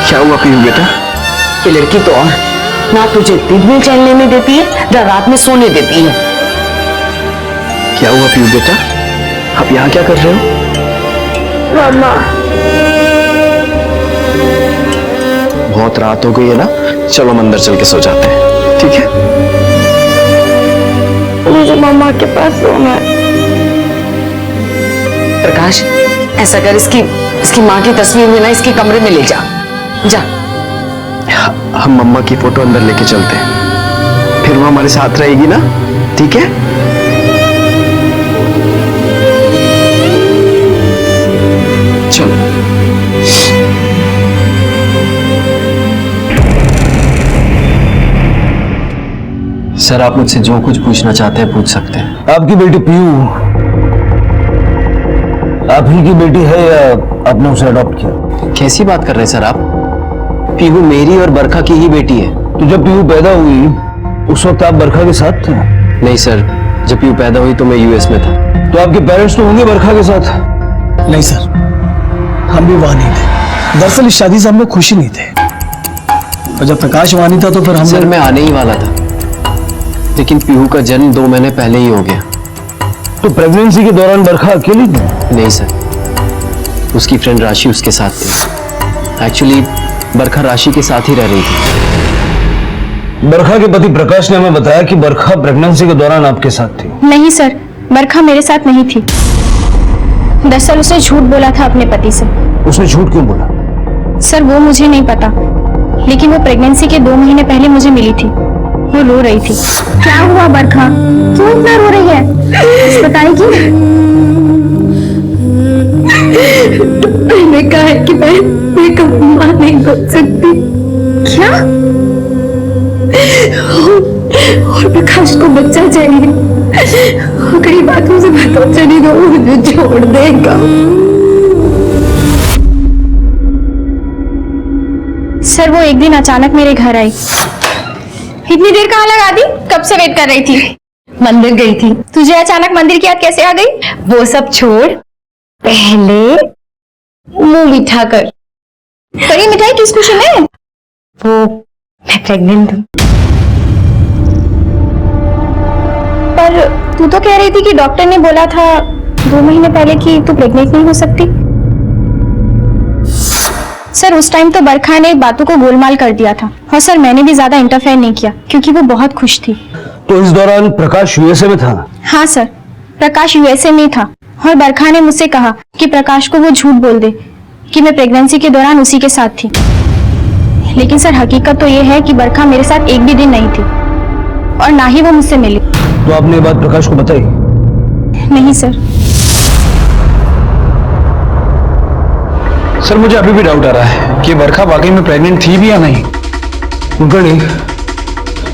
क्या हुआ पीहू बेटा? ये लड़की तो और ना तुझे दिन में चलने में देती है ना रात में सोने देती है। क्या हुआ पीयू बेटा, आप यहाँ क्या कर रहे हो? मामा बहुत रात हो गई है ना, चलो हम अंदर चल के सो जाते हैं, ठीक है? मुझे मामा के पास सोना है। प्रकाश, ऐसा कर, इसकी माँ की तस्वीर में ना इसके कमरे में ले जा। हम मम्मा की फोटो अंदर लेके चलते हैं, फिर वो हमारे साथ रहेगी ना, ठीक है? चलो। सर, आप मुझसे जो कुछ पूछना चाहते हैं पूछ सकते हैं। आपकी बेटी पीयू आप ही की बेटी है या आपने उसे अडॉप्ट किया? कैसी बात कर रहे हैं सर आप? पीहू मेरी और बरखा की ही बेटी है। तो जब पीयू पैदा हुई उस वक्त आप बरखा के साथ थे? नहीं सर, जब पीयू पैदा हुई तो मैं यूएस में था। तो आपके पेरेंट्स तो होंगे बरखा के साथ? नहीं सर, हम भी वहां नहीं थे। दरअसल इस शादी से हम लोग खुशी नहीं थे, और जब प्रकाश वहां नहीं था तो फिर हम सर मैं आने ही वाला था, लेकिन पीहू का जन्म 2 महीने पहले ही हो गया। तो प्रेगनेंसी के दौरान बरखा अकेली थी? नहीं सर, उसकी फ्रेंड राशि उसके साथ थी। एक्चुअली बरखा राशि के साथ ही रह रही थी। बरखा के पति प्रकाश ने हमें बताया कि बरखा प्रेगनेंसी के दौरान आपके साथ थी। नहीं सर, बरखा मेरे साथ नहीं थी। दरअसल उसने झूठ बोला था अपने पति से। उसने झूठ क्यों बोला? सर वो मुझे नहीं पता, लेकिन वो प्रेगनेंसी के 2 महीने पहले मुझे मिली थी। वो रो रही थी। क्या हुआ बरखा, क्यों इतना रो रही है? बताएगी? मैंने कहा है कि मैं कभी मां नहीं बन सकती। क्या? और प्रकाश को बच्चा चाहिए। अगर ये बात मुझे पता चली तो वो मुझे छोड़ देगा। सर वो एक दिन अचानक मेरे घर आई। इतनी देर कहाँ लगा दी? कब से वेट कर रही थी? मंदिर गई थी। तुझे अचानक मंदिर की याद कैसे आ गई? वो सब छोड़, पहले मुंह मीठा कर। करी मिठाई किस खुशी में? वो मैं प्रेग्नेंट हूँ। पर तू तो कह रही थी कि डॉक्टर ने बोला था 2 महीने पहले कि तू प्रेग्नेंट नहीं हो सकती। सर उस टाइम तो बरखा ने बातों को गोलमाल कर दिया था, और सर मैंने भी ज्यादा इंटरफेयर नहीं किया क्योंकि वो बहुत खुश थी। तो इस दौरान प्रकाश यूएसए में था? हाँ सर, प्रकाश यूएसए में था, और बरखा ने मुझसे कहा कि प्रकाश को वो झूठ बोल दे कि मैं प्रेगनेंसी के दौरान उसी के साथ थी। लेकिन सर हकीकत तो ये है कि बरखा मेरे साथ एक भी दिन नहीं थी, और ना ही वो मुझसे मिली। तो आपने ये बात प्रकाश को बताई? नहीं सर। सर मुझे अभी भी डाउट आ रहा है कि बरखा वाकई में प्रेग्नेंट थी भी या नहीं। कुलकर्णी,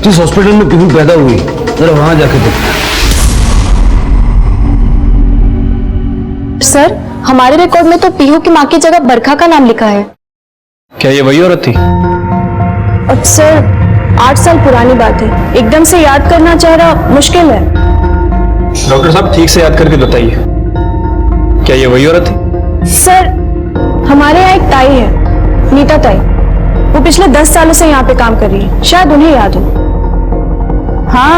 जिस हॉस्पिटल में पीहू पैदा हुई जरा वहां जाके देखना। सर हमारे रिकॉर्ड में तो पीहू की माँ की जगह बरखा का नाम लिखा है। क्या ये वही औरत थी? अब सर 8 साल पुरानी बात है, एकदम से याद करना चेहरा मुश्किल है। डॉक्टर साहब ठीक से याद करके बताइए, क्या ये वही औरत थी? सर हमारे यहाँ एक ताई है, नीता ताई। वो पिछले 10 सालों से यहाँ पे काम कर रही है, शायद उन्हें याद हो। हाँ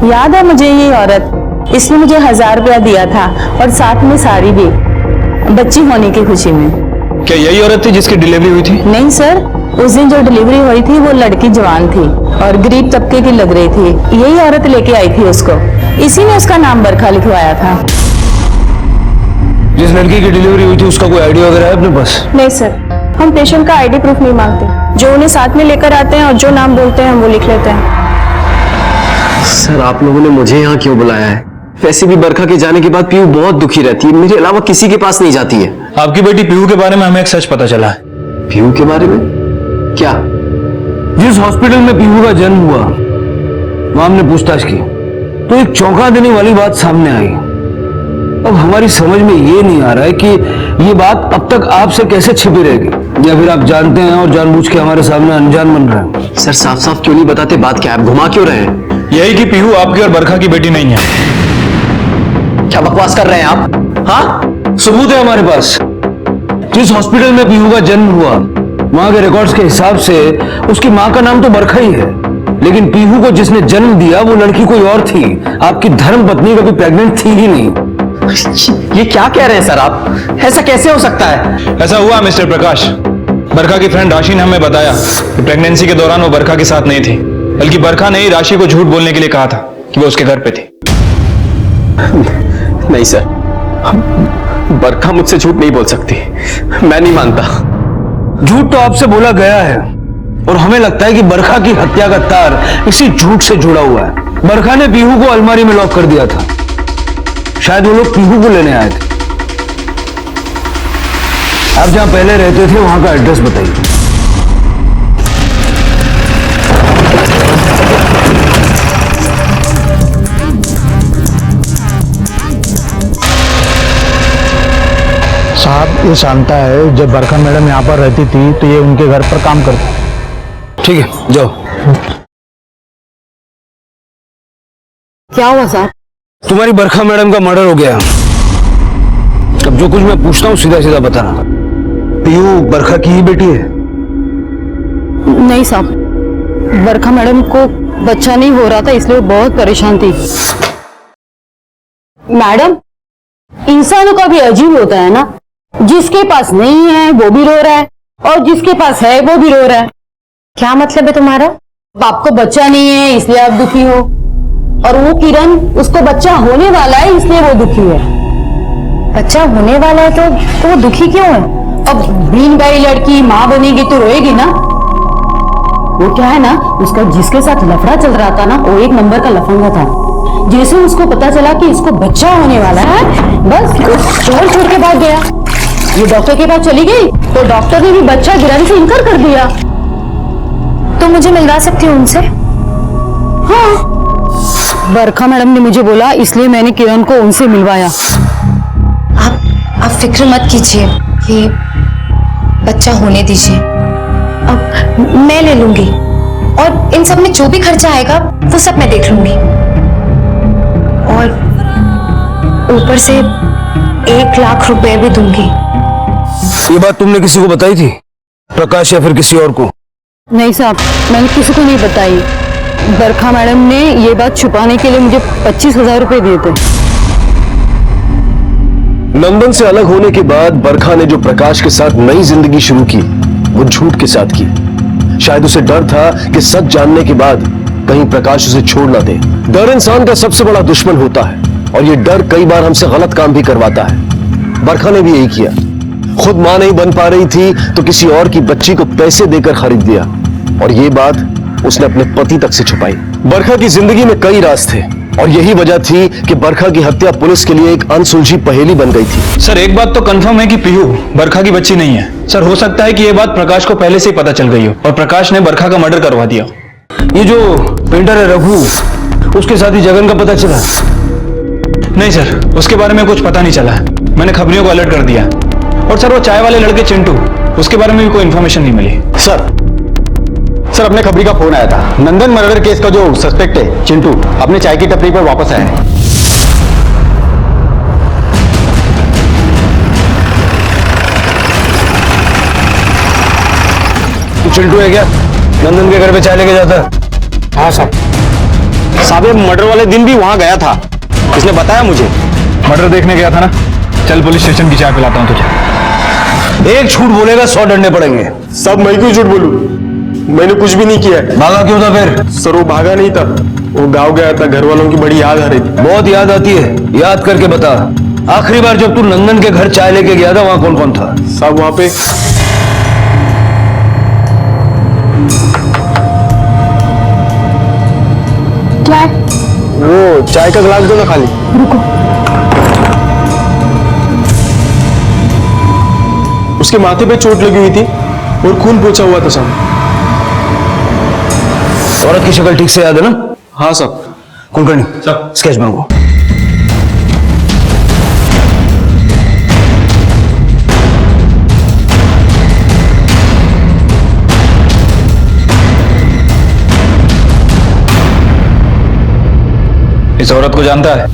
याद है मुझे ये औरत। इसने मुझे 1000 रुपया दिया था और साथ में साड़ी भी, बच्ची होने की खुशी में। क्या यही औरत थी जिसकी डिलीवरी हुई थी? नहीं सर, उस दिन जो डिलीवरी हुई थी वो लड़की जवान थी और गरीब तबके की लग रही थी। यही औरत लेके आई थी उसको, इसी ने उसका नाम बरखा लिखवाया था। जिस लड़की की डिलीवरी हुई थी उसका कोई आईडी वगैरह है अपने पास? नहीं सर, हम पेशेंट का आईडी प्रूफ नहीं मांगते। जो उन्हें साथ में लेकर आते हैं और जो नाम बोलते हैं हम वो लिख लेते हैं। सर आप लोगों ने मुझे यहाँ क्यों बुलाया है? वैसे भी बरखा के जाने के बाद पीहू बहुत दुखी रहती है, मेरे अलावा किसी के पास नहीं जाती है। आपकी बेटी पीहू के बारे में हमें एक सच पता चला है। पीहू के बारे में? क्या? जिस हॉस्पिटल में पीहू का जन्म हुआ वहां हमने पूछताछ की तो एक चौंका देने वाली बात सामने आई। अब हमारी समझ में ये नहीं आ रहा है कि ये बात अब तक आपसे कैसे छिपी रहेगी, या फिर आप जानते हैं और जानबूझ के हमारे सामने अनजान बन रहे हैं। सर साफ साफ क्यों नहीं बताते, बात क्या है, आप घुमा क्यों रहे हैं? यही कि पीहू आपकी और बरखा की बेटी नहीं है। क्या बकवास कर रहे हैं आप? हाँ सबूत है हमारे पास। जिस हॉस्पिटल में पीहू का जन्म हुआ वहां के रिकॉर्ड्स के हिसाब से उसकी मां का नाम तो बरखा ही है। लेकिन पीहू को जिसने जन्म दिया वो लड़की कोई और थी। आपकी धर्म पत्नी कभी प्रेग्नेंट थी ही नहीं। ये क्या कह रहे हैं सर आप? ऐसा कैसे हो सकता है? ऐसा हुआ मिस्टर प्रकाश। बरखा की फ्रेंड राशि ने हमें बताया कि प्रेगनेंसी के दौरान वो बरखा के साथ नहीं थी, बल्कि बरखा ने ही राशि को झूठ बोलने के लिए कहा था कि वो उसके घर पे थी। नहीं सर, बरखा मुझसे झूठ नहीं बोल सकती। मैं नहीं मानता। झूठ तो आपसे बोला गया है और हमें लगता है कि बरखा की हत्या का तार इसी झूठ से जुड़ा हुआ है। बरखा ने पीहू को अलमारी में लॉक कर दिया था। शायद वो लोग पीहू को लेने आए थे। आप जहां पहले रहते थे वहां का एड्रेस बताइए। साहब ये शांता है, जब बरखा मैडम यहाँ पर रहती थी तो ये उनके घर पर काम करती। ठीक है, जाओ। क्या हुआ साहब? तुम्हारी बरखा मैडम का मर्डर हो गया। अब जो कुछ मैं पूछता हूँ सीधा सीधा बताना। पीहू बरखा की ही बेटी है? नहीं साहब, बरखा मैडम को बच्चा नहीं हो रहा था, इसलिए वो बहुत परेशान थी। मैडम, इंसानों का भी अजीब होता है ना, जिसके पास नहीं है वो भी रो रहा है और जिसके पास है वो भी रो रहा है। क्या मतलब है तुम्हारा? बाप को बच्चा नहीं है इसलिए आप दुखी हो, और वो किरण, उसको बच्चा होने वाला है इसलिए वो दुखी है। बच्चा होने वाला है तो वो दुखी क्यों है? अब बीन गई लड़की माँ बनेगी तो रोएगी ना। वो क्या है ना, उसका जिसके साथ लफड़ा चल रहा था ना, वो एक नंबर का लफंगा था। जैसे उसको पता चला कि इसको बच्चा होने वाला है, बस छोड़ के भाग गया। ये डॉक्टर के पास चली गई तो डॉक्टर ने भी बच्चा गिराने से इनकार कर दिया। तो मुझे मिलवा सकती हूँ उनसे? हाँ, बरखा मैडम ने मुझे बोला, इसलिए मैंने किरण को उनसे मिलवाया। आप फिक्र मत कीजिए कि बच्चा होने दीजिए, अब मैं ले लूंगी और इन सब में जो भी खर्चा आएगा वो सब मैं देख लूंगी, और ऊपर से 1 लाख रुपए भी दूंगी। ये बात तुमने किसी को बताई थी, प्रकाश या फिर किसी और को? नहीं साहब, मैंने किसी को नहीं बताई। बरखा मैडम ने ये बात छुपाने के लिए मुझे 25,000 रुपए दिए थे। नंदन से अलग होने के बाद बरखा ने जो प्रकाश के साथ नई जिंदगी शुरू की वो झूठ के साथ की। शायद उसे डर था कि सच जानने के बाद कहीं प्रकाश उसे छोड़ ना दे। डर इंसान का सबसे बड़ा दुश्मन होता है और ये डर कई बार हमसे गलत काम भी करवाता है। बरखा ने भी यही किया। खुद मां नहीं बन पा रही थी तो किसी और की बच्ची को पैसे देकर खरीद दिया, और ये बात उसने अपने पति तक से छुपाई। बरखा की जिंदगी में कई राज थे और यही वजह थी कि बरखा की हत्या पुलिस के लिए एक अनसुलझी पहेली बन गई थी। सर एक बात तो कंफर्म है कि पीहू बरखा की बच्ची नहीं है। सर हो सकता है कि यह बात प्रकाश को पहले से ही पता चल गई हो और प्रकाश ने बरखा का मर्डर करवा दिया। ये जो पेंटर है रघु, उसके साथ ही जगन का पता चला? नहीं सर, उसके बारे में कुछ पता नहीं चला है। मैंने खबरियों को अलर्ट कर दिया। और सर वो चाय वाले लड़के चिंटू, उसके बारे में भी कोई इंफॉर्मेशन नहीं मिली। सर अपने खबरी का फोन आया था। नंदन मर्डर केस का जो सस्पेक्ट है चिंटू अपने चाय की टपरी पर वापस आया है। चिंटू है क्या? नंदन के घर पे चाय लेके जाता है? हाँ साहब, ये मर्डर वाले दिन भी वहां गया था, इसने बताया मुझे। मर्डर देखने गया था ना? चल पुलिस स्टेशन की चाय पिलाता हूँ तुझे। एक झूठ बोलेगा 100 डरने पड़ेंगे। सब मैं क्यों झूठ बोलूं? मैंने कुछ भी नहीं किया। भागा क्यों था फिर? सर वो भागा नहीं था, वो गाँव गया था। घर वालों की बड़ी याद आ रही थी। बहुत याद आती है, याद करके बता। आखिरी बार जब तू नंदन के घर चाय लेके गया था वहां कौन कौन था? सब वहां पे क्या है? वो चाय का गिलास दो ना खाली। उसके माथे पे चोट लगी हुई थी और खून पोंछा हुआ था सब। औरत की शक्ल ठीक से याद है ना? हाँ साहब। कुलकर्णी स्केच बनाओ। इस औरत को जानता है?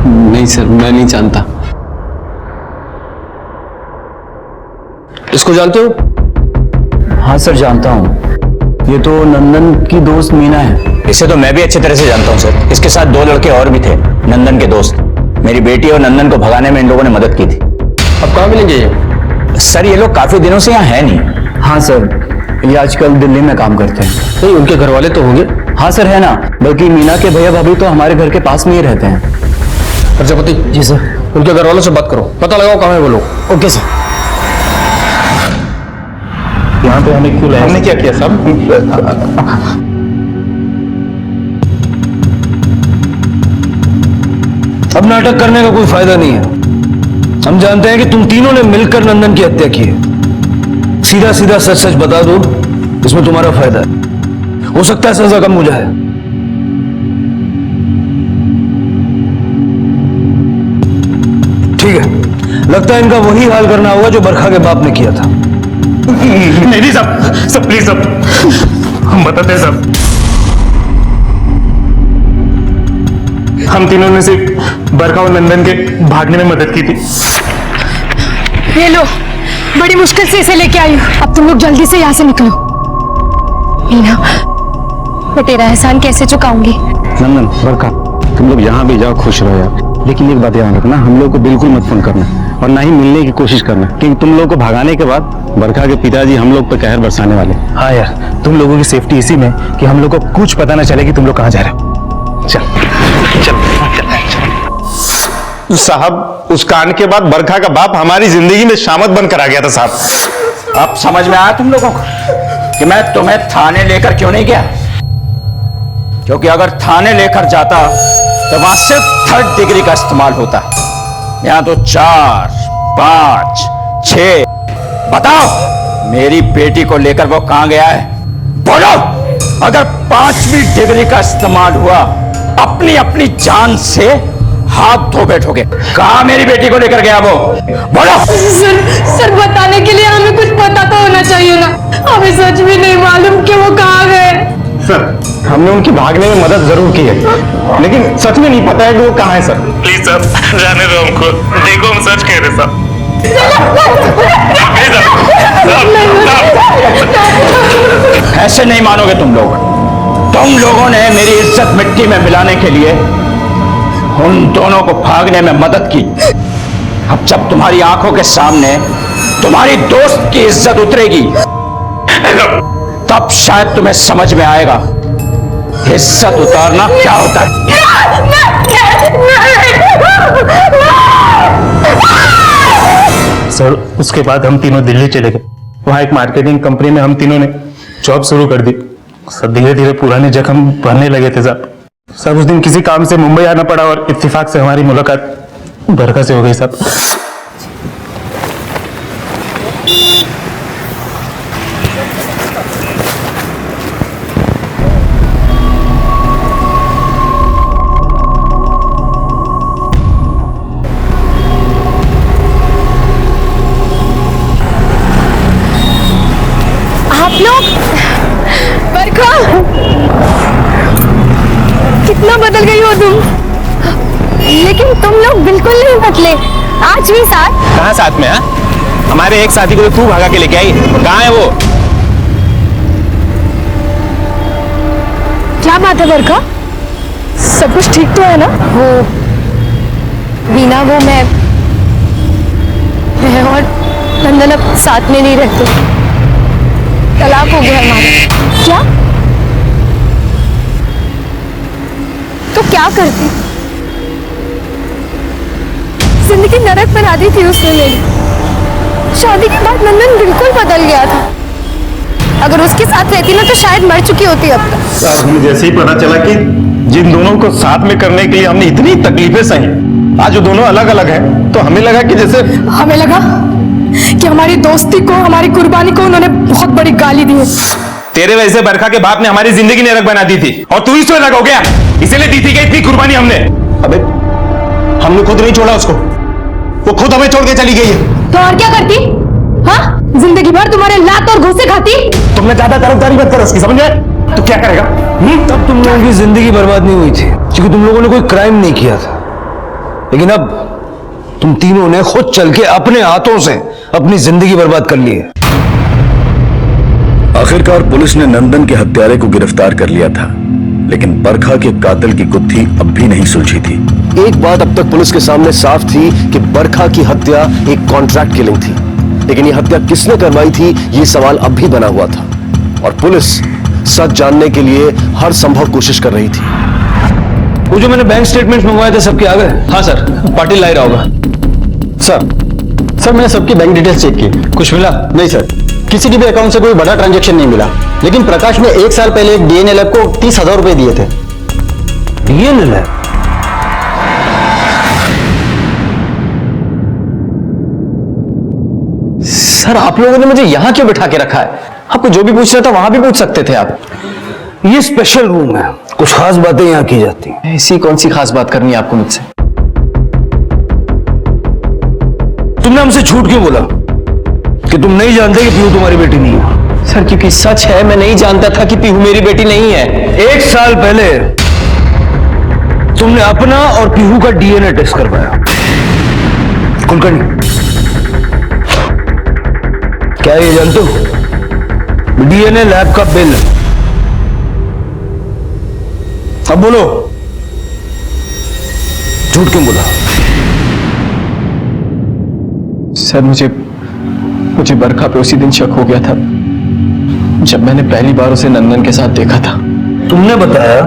नहीं सर, मैं नहीं जानता। इसको जानते हो? हाँ सर जानता हूँ। ये तो नंदन की दोस्त मीना है। इसे तो मैं भी अच्छी तरह से जानता हूँ सर। इसके साथ 2 लड़के और भी थे, नंदन के दोस्त। मेरी बेटी और नंदन को भगाने में इन लोगों ने मदद की थी। अब कहाँ मिलेंगे ये? सर ये लोग काफी दिनों से यहाँ है नहीं। हाँ सर, ये आजकल दिल्ली में काम करते हैं। नहीं, उनके घर वाले तो होंगे। हाँ सर, है ना। बल्कि मीना के भैया भाभी तो हमारे घर के पास में ही रहते हैं। प्रजापति जी सर। उनके घर वालों से बात करो, पता लगाओ कहाँ है वो लोग। Okay sir. यहाँ पे हमें क्यों लाया? हमने क्या किया साहब? अब नाटक करने का कोई फायदा नहीं है। हम जानते हैं कि तुम तीनों ने मिलकर नंदन की हत्या की है। सीधा सीधा सच सच बता दो, इसमें तुम्हारा फायदा है। हो सकता है सजा कम हो जाए। ठीक है, लगता है इनका वही हाल करना होगा जो बरखा के बाप ने किया था। नहीं साहब, प्लीज साहब, हम बताते हैं साहब। हम तीनों ने सिर्फ बरखा और नंदन के भागने में मदद की थी। ये लो, बड़ी मुश्किल से इसे लेके आई हूँ। अब तुम लोग जल्दी से यहाँ से निकलो। मीना, मैं तेरा एहसान कैसे चुकाऊंगी? नंदन, बरखा, तुम लोग जहाँ भी जाओ खुश रहो यार। लेकिन एक बात ध्यान रखना, हम लोग को बिल्कुल मत फोन करना और ना ही मिलने की कोशिश करना, क्योंकि तुम लोग को भगाने के बाद बरखा के पिताजी हम लोग पर कहर बरसाने वाले। हाँ यार, तुम लोगों की सेफ्टी इसी में कि हम लोग को कुछ पता ना चले कि तुम लोग कहाँ जा रहे हो। चल चल साहब, उस कांड के बाद बरखा का बाप हमारी जिंदगी में शामत बनकर आ गया था साहब। अब समझ में आया तुम लोगों को कि मैं तुम्हें थाने लेकर क्यों नहीं गया? क्योंकि अगर थाने लेकर जाता तो वहां सिर्फ 3rd डिग्री का इस्तेमाल होता। यहां तो 4, 5, 6। बताओ, मेरी बेटी को लेकर वो कहां गया है? बोलो। अगर 5वीं डिग्री का इस्तेमाल हुआ, अपनी अपनी जान से हाथ धो बैठोगे। कहां मेरी बेटी को लेकर गया वो? बोलो। सर बताने के लिए हमें कुछ पता तो होना चाहिए ना। हमें सच भी नहीं मालूम कि वो कहाँ गए। सर, हमने उनकी भागने में मदद जरूर की है, लेकिन सच में नहीं पता है कि वो कहाँ है सर। प्लीज सर, जाने दो हमको। देखो हम सच कह रहे साहब। ऐसे नहीं मानोगे तुम लोग। तुम लोगों ने मेरी इज्जत मिट्टी में मिलाने के लिए उन दोनों को भागने में मदद की। अब जब तुम्हारी आंखों के सामने तुम्हारी दोस्त की इज्जत उतरेगी, तब शायद तुम्हें समझ में आएगा इज्जत उतारना क्या होता है। सर, उसके बाद हम तीनों दिल्ली चले गए। वहाँ एक मार्केटिंग कंपनी में हम तीनों ने जॉब शुरू कर दी। सर, धीरे धीरे पुराने जख्म भरने लगे थे साहब। सर, उस दिन किसी काम से मुंबई आना पड़ा और इत्तेफाक से हमारी मुलाकात बरखा से हो गई साहब। आप लोग, बरखा, कितना बदल गई हो तुम। लेकिन तुम लोग बिल्कुल नहीं बदले, आज भी साथ। कहाँ साथ में? हमारे एक साथी को तो तू भगा के लेके आई, कहाँ है वो? क्या बात है बरखा, सब कुछ ठीक तो है ना? वो मीना, वो मैं और नंदन अब साथ में नहीं रहते। तलाक हो गया हमारा। क्या? तो क्या करती? जिंदगी नरक बना दी थी उसने मेरी। शादी के बाद नंदन बिल्कुल बदल गया था। अगर उसके साथ रहती ना तो शायद मर चुकी होती अब तक। आज हमें जैसे ही पता चला कि जिन दोनों को साथ में करने के लिए हमने इतनी तकलीफें सही, आज वो दोनों अलग अलग हैं, तो हमें लगा कि जैसे हमें लगा कि हमारी दोस्ती को, हमारी कुर्बानी को उन्होंने बहुत बड़ी गाली दी है। तेरे वजह से बरखा के बाप ने हमारी जिंदगी नरक बना दी थी और तू ही तो अलग हो गया। इसीलिए दी थी कि इतनी कुर्बानी हमने। अबे, हमने खुद नहीं छोड़ा उसको, वो खुद हमें छोड़ के चली गई है। तो और क्या करती? हाँ, जिंदगी भर तुम्हारे लात और घूंसे खाती। तुमने ज्यादा तरफदारी मत करो उसकी, समझ में? तो क्या करेगा? तब तुम लोगों की जिंदगी बर्बाद नहीं हुई थी, क्योंकि तुम लोगों ने कोई क्राइम नहीं किया था। लेकिन अब तुम तीनों ने खुद चल के अपने हाथों से अपनी जिंदगी बर्बाद कर ली है। आखिरकार पुलिस ने नंदन के हत्यारे को गिरफ्तार कर लिया था, लेकिन बरखा के कातिल की गुत्थी अब भी नहीं सुलझी थी। एक बात अब तक पुलिस के सामने साफ थी कि बरखा की हत्या एक कॉन्ट्रैक्ट किलिंग थी, लेकिन यह हत्या किसने करवाई थी ये सवाल अब भी बना हुआ था और पुलिस सच जानने के लिए हर संभव कोशिश कर रही थी। वो जो मैंने बैंक स्टेटमेंट्स मंगवाए थे सबके आ गए? हाँ सर, पाटिल ला रहा होगा। सर मैंने सबकी बैंक डिटेल्स चेक की, कुछ मिला? नहीं सर, किसी के भी अकाउंट से कोई बड़ा ट्रांजैक्शन नहीं मिला, लेकिन प्रकाश ने 1 साल पहले एक डीएनए लैब को 30,000 रुपए दिए थे। DNA lab? सर आप लोगों ने मुझे यहां क्यों बिठा के रखा है? आपको जो भी पूछना था वहां भी पूछ सकते थे आप। ये स्पेशल रूम है, कुछ खास बातें यहाँ की जाती हैं। ऐसी कौन सी खास बात करनी है आपको मुझसे? तुमने हमसे झूठ क्यों बोला कि तुम नहीं जानते कि पीहू तुम्हारी बेटी नहीं है? सर क्योंकि सच है, मैं नहीं जानता था कि पीहू मेरी बेटी नहीं है। 1 साल पहले तुमने अपना और पीहू का डीएनए टेस्ट करवाया। कुलकर्णी, क्या ये जानते हो डीएनए लैब का बिल? अब बोलो, झूठ क्यों बोला? सर मुझे बरखा पे उसी दिन शक हो गया था जब मैंने पहली बार उसे नंदन के साथ देखा था। तुमने बताया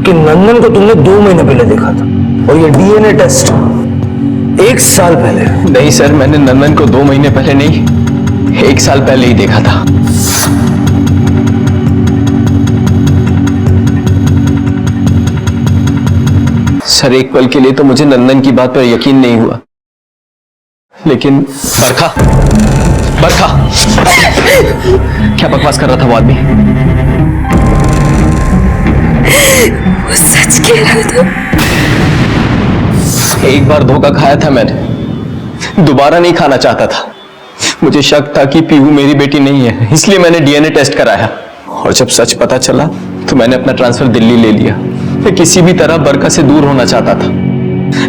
कि नंदन को तुमने 2 महीने पहले देखा था और ये डीएनए टेस्ट 1 साल पहले। नहीं सर, मैंने नंदन को 2 महीने पहले नहीं, 1 साल पहले ही देखा था। सर एक पल के लिए तो मुझे नंदन की बात पर यकीन नहीं हुआ, लेकिन बरखा क्या बकवास कर रहा था वो आदमी? वो सच कह रहा था। एक बार धोखा खाया था मैंने, दोबारा नहीं खाना चाहता था। मुझे शक था कि पीहू मेरी बेटी नहीं है, इसलिए मैंने डीएनए टेस्ट कराया और जब सच पता चला तो मैंने अपना ट्रांसफर दिल्ली ले लिया। मैं किसी भी तरह बरखा से दूर होना चाहता था,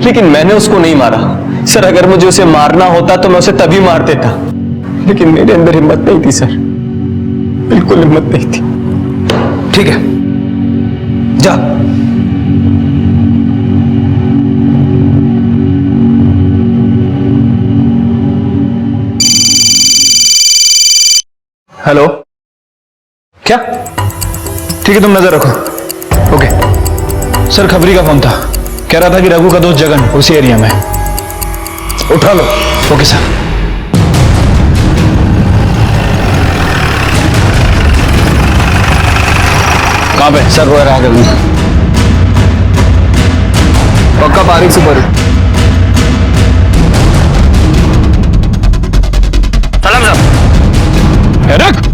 लेकिन मैंने उसको नहीं मारा। सर अगर मुझे उसे मारना होता तो मैं उसे तभी मार देता, लेकिन मेरे अंदर हिम्मत नहीं थी सर, बिल्कुल हिम्मत नहीं थी। ठीक है, जा। हेलो, क्या? ठीक है, तुम नजर रखो। ओके सर, खबरी का फोन था, कह रहा था कि रघु का दोस्त जगन उसी एरिया में। उठा लो। Okay sir. कहां पे? सर वो आ गए, पक्का बारीक से बारीक। सलाम साहब। रख।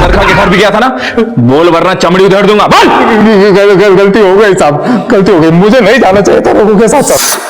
बरखा के घर भी गया था ना, बोल वरना चमड़ी उधेड़ दूंगा। बोल। गलती हो गई साहब, गलती हो गई, मुझे नहीं जाना चाहिए था रघु के साथ साथ।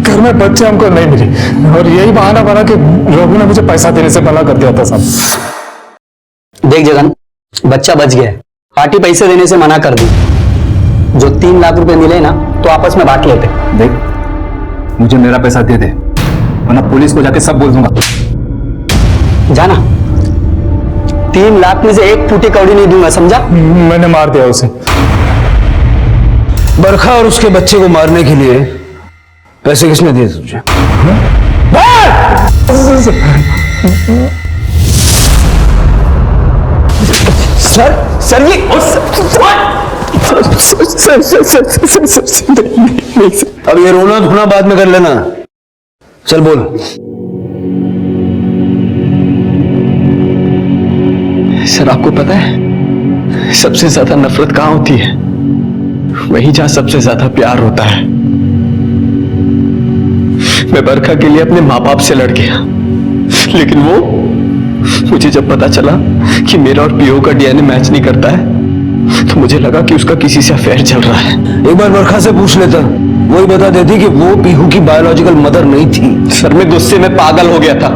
घर में बच्चे हमको नहीं मिले और यही बहाना बना कि रघु ने मुझे पैसा देने से मना कर दिया था साहब। देख जगन, बच्चा बच गया है, पार्टी पैसे देने से मना कर दी। जो 3 लाख रुपए मिले ना तो आपस में बांट लेते। देख, मुझे मेरा पैसा दे दे, वरना पुलिस को जाके सब बोल दूंगा। जाना, 3 लाख में से 1 फूटी कौड़ी नहीं दूंगा, समझा? मैंने मार दिया उसे। बरखा और उसके बच्चे को मारने के लिए पैसे किसने दिए तुझे? सर ये अब ये रोना धोना बाद में कर लेना। चल बोल। सर आपको पता है सबसे ज्यादा नफरत कहां होती है? वहीं जहां सबसे ज्यादा प्यार होता है। मैं बरखा के लिए अपने माँ बाप से लड़ गया, लेकिन वो मुझे जब पता चला कि मेरा और पीहू का डीएनए मैच नहीं करता है तो मुझे लगा कि उसका किसी से अफेयर चल रहा है। एक बार बरखा से पूछ लेता, वही बता देती कि वो पीहू की बायोलॉजिकल मदर नहीं थी। सर मैं गुस्से में पागल हो गया था।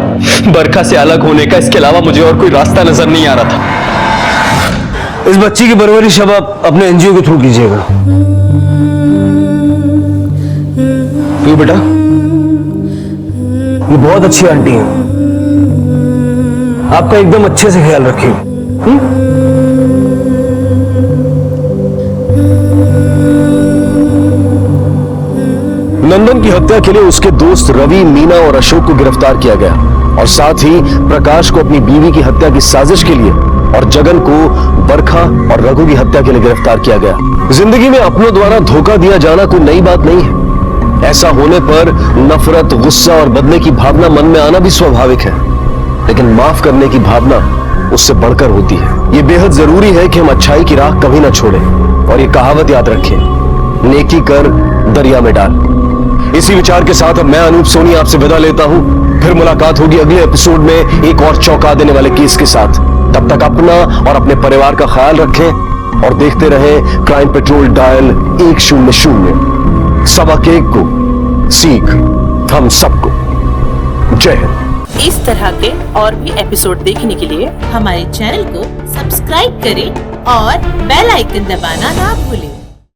बरखा से अलग होने का इसके अलावा मुझे और कोई रास्ता नजर नहीं आ रहा था। इस बच्ची की परवरिश अब आप अपने एनजीओ के थ्रू कीजिएगा। पीहू बेटा, ये बहुत अच्छी आंटी है, आपका एकदम अच्छे से ख्याल रखिए। नंदन की हत्या के लिए उसके दोस्त रवि, मीना और अशोक को गिरफ्तार किया गया और साथ ही प्रकाश को अपनी बीवी की हत्या की साजिश के लिए और जगन को बरखा और रघु की हत्या के लिए गिरफ्तार किया गया। जिंदगी में अपनों द्वारा धोखा दिया जाना कोई नई बात नहीं है। ऐसा होने पर नफरत, गुस्सा और बदले की भावना मन में आना भी स्वाभाविक है, लेकिन माफ करने की भावना उससे बढ़कर होती है। यह बेहद जरूरी है कि हम अच्छाई की राह कभी ना छोड़ें और ये कहावत याद रखें, नेकी कर दरिया में डाल। इसी विचार के साथ अब मैं अनूप सोनी आपसे विदा लेता हूं। फिर मुलाकात होगी अगले एपिसोड में एक और चौंका देने वाले केस के साथ। तब तक अपना और अपने परिवार का ख्याल रखें और देखते रहें क्राइम पेट्रोल डायल 100। सबक एक को सीख हम सबको। जय हिंद। इस तरह के और भी एपिसोड देखने के लिए हमारे चैनल को सब्सक्राइब करें और बेल आइकन दबाना ना भूलें।